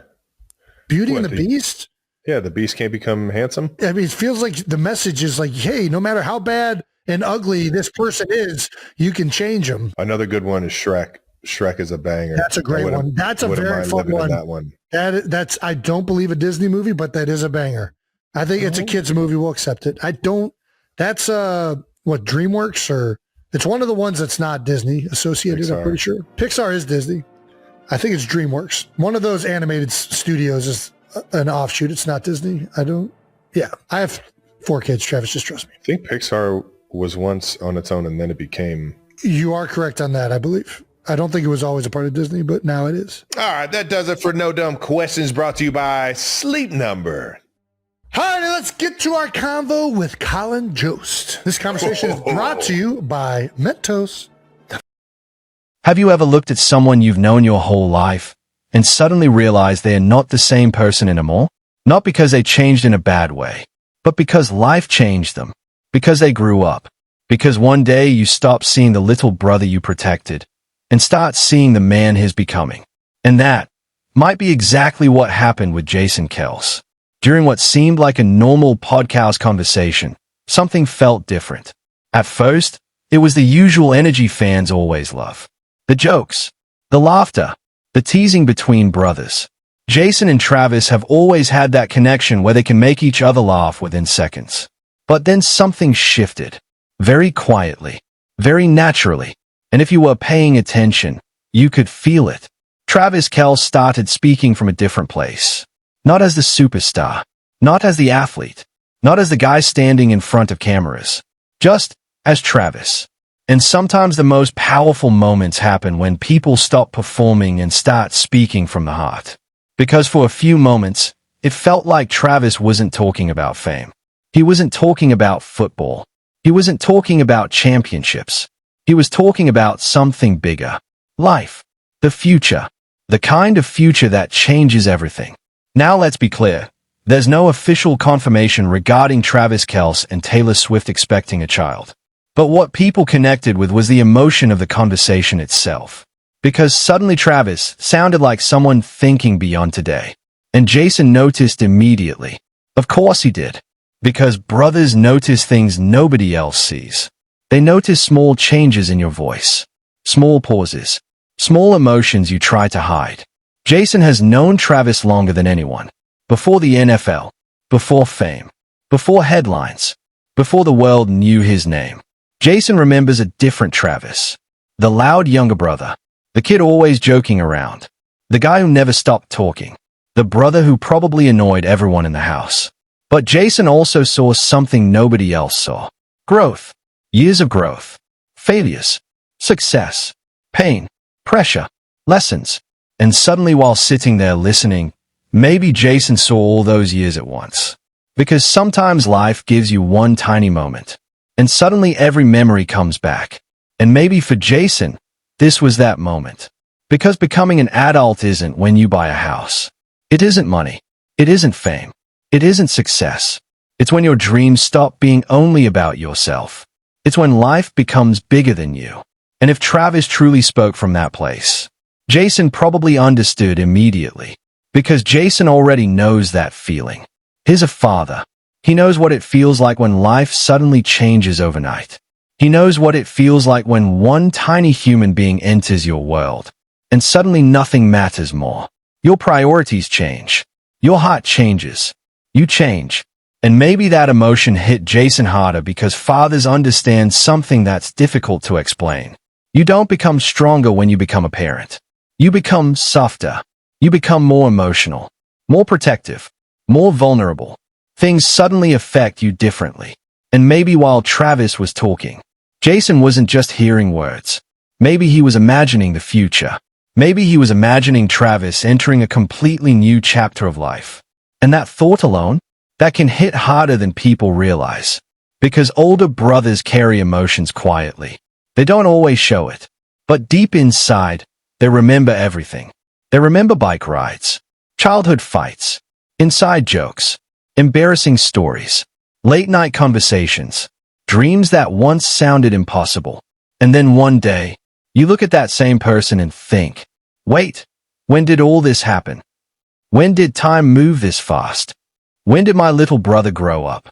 Beauty and the Beast? Yeah, the Beast can't become handsome. I mean, it feels like the message is like, hey, no matter how bad and ugly this person is, you can change them. Another good one is Shrek. Shrek is a banger. That's a great one. That's a very fun one. That one. That's I don't believe a Disney movie, but that is a banger. I think it's a kids movie. We'll accept it. That's what, DreamWorks, or it's one of the ones that's not Disney associated. Pixar. I'm pretty sure Pixar is Disney. I think it's DreamWorks. One of those animated studios is an offshoot. It's not Disney. I have 4 kids, Travis, just trust me. I think Pixar was once on its own and then it became... You are correct on that, I believe. I don't think it was always a part of Disney, but now it is. All right, that does it for No Dumb Questions, brought to you by Sleep Number. All right, let's get to our convo with Colin Jost. This conversation is brought to you by Mentos. Have you ever looked at someone you've known your whole life and suddenly realized they are not the same person anymore? Not because they changed in a bad way, but because life changed them, because they grew up, because one day you stopped seeing the little brother you protected and start seeing the man he's becoming. And that might be exactly what happened with Jason Kelce. During what seemed like a normal podcast conversation, something felt different. At first, it was the usual energy fans always love. The jokes, the laughter, the teasing between brothers. Jason and Travis have always had that connection where they can make each other laugh within seconds. But then something shifted. Very quietly, very naturally. And if you were paying attention, you could feel it. Travis Kelce started speaking from a different place. Not as the superstar, not as the athlete, not as the guy standing in front of cameras, just as Travis. And sometimes the most powerful moments happen when people stop performing and start speaking from the heart. Because for a few moments, it felt like Travis wasn't talking about fame. He wasn't talking about football. He wasn't talking about championships. He was talking about something bigger. Life. The future. The kind of future that changes everything. Now let's be clear. There's no official confirmation regarding Travis Kelce and Taylor Swift expecting a child. But what people connected with was the emotion of the conversation itself. Because suddenly Travis sounded like someone thinking beyond today. And Jason noticed immediately. Of course he did. Because brothers notice things nobody else sees. They notice small changes in your voice. Small pauses. Small emotions you try to hide. Jason has known Travis longer than anyone. Before the NFL, before fame, before headlines, before the world knew his name. Jason remembers a different Travis. The loud younger brother. The kid always joking around. The guy who never stopped talking. The brother who probably annoyed everyone in the house. But Jason also saw something nobody else saw. Growth. Years of growth. Failures. Success. Pain. Pressure. Lessons. And suddenly while sitting there listening, maybe Jason saw all those years at once. Because sometimes life gives you one tiny moment. And suddenly every memory comes back. And maybe for Jason, this was that moment. Because becoming an adult isn't when you buy a house. It isn't money. It isn't fame. It isn't success. It's when your dreams stop being only about yourself. It's when life becomes bigger than you. And if Travis truly spoke from that place, Jason probably understood immediately. Because Jason already knows that feeling. He's a father. He knows what it feels like when life suddenly changes overnight. He knows what it feels like when one tiny human being enters your world. And suddenly nothing matters more. Your priorities change. Your heart changes. You change. And maybe that emotion hit Jason harder because fathers understand something that's difficult to explain. You don't become stronger when you become a parent. You become softer. You become more emotional, more protective, more vulnerable. Things suddenly affect you differently. And maybe while Travis was talking, Jason wasn't just hearing words. Maybe he was imagining the future. Maybe he was imagining Travis entering a completely new chapter of life. And that thought alone, that can hit harder than people realize. Because older brothers carry emotions quietly. They don't always show it. But deep inside, they remember everything. They remember bike rides, childhood fights, inside jokes, embarrassing stories, late-night conversations, dreams that once sounded impossible. And then one day, you look at that same person and think, wait, when did all this happen? When did time move this fast? When did my little brother grow up?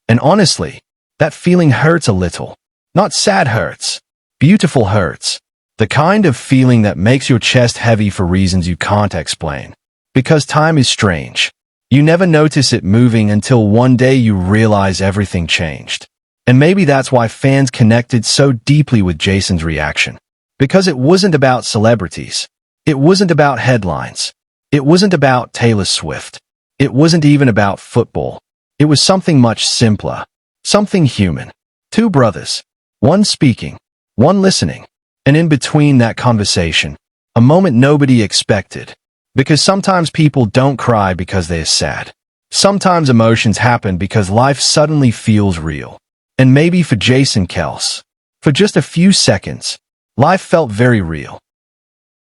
And honestly, that feeling hurts a little. Not sad hurts, beautiful hurts. The kind of feeling that makes your chest heavy for reasons you can't explain. Because time is strange. You never notice it moving until one day you realize everything changed. And maybe that's why fans connected so deeply with Jason's reaction. Because it wasn't about celebrities. It wasn't about headlines. It wasn't about Taylor Swift. It wasn't even about football. It was something much simpler. Something human. Two brothers. One speaking. One listening. And in between that conversation, a moment nobody expected. Because sometimes people don't cry because they're sad. Sometimes emotions happen because life suddenly feels real. And maybe for Jason Kelce, for just a few seconds, life felt very real.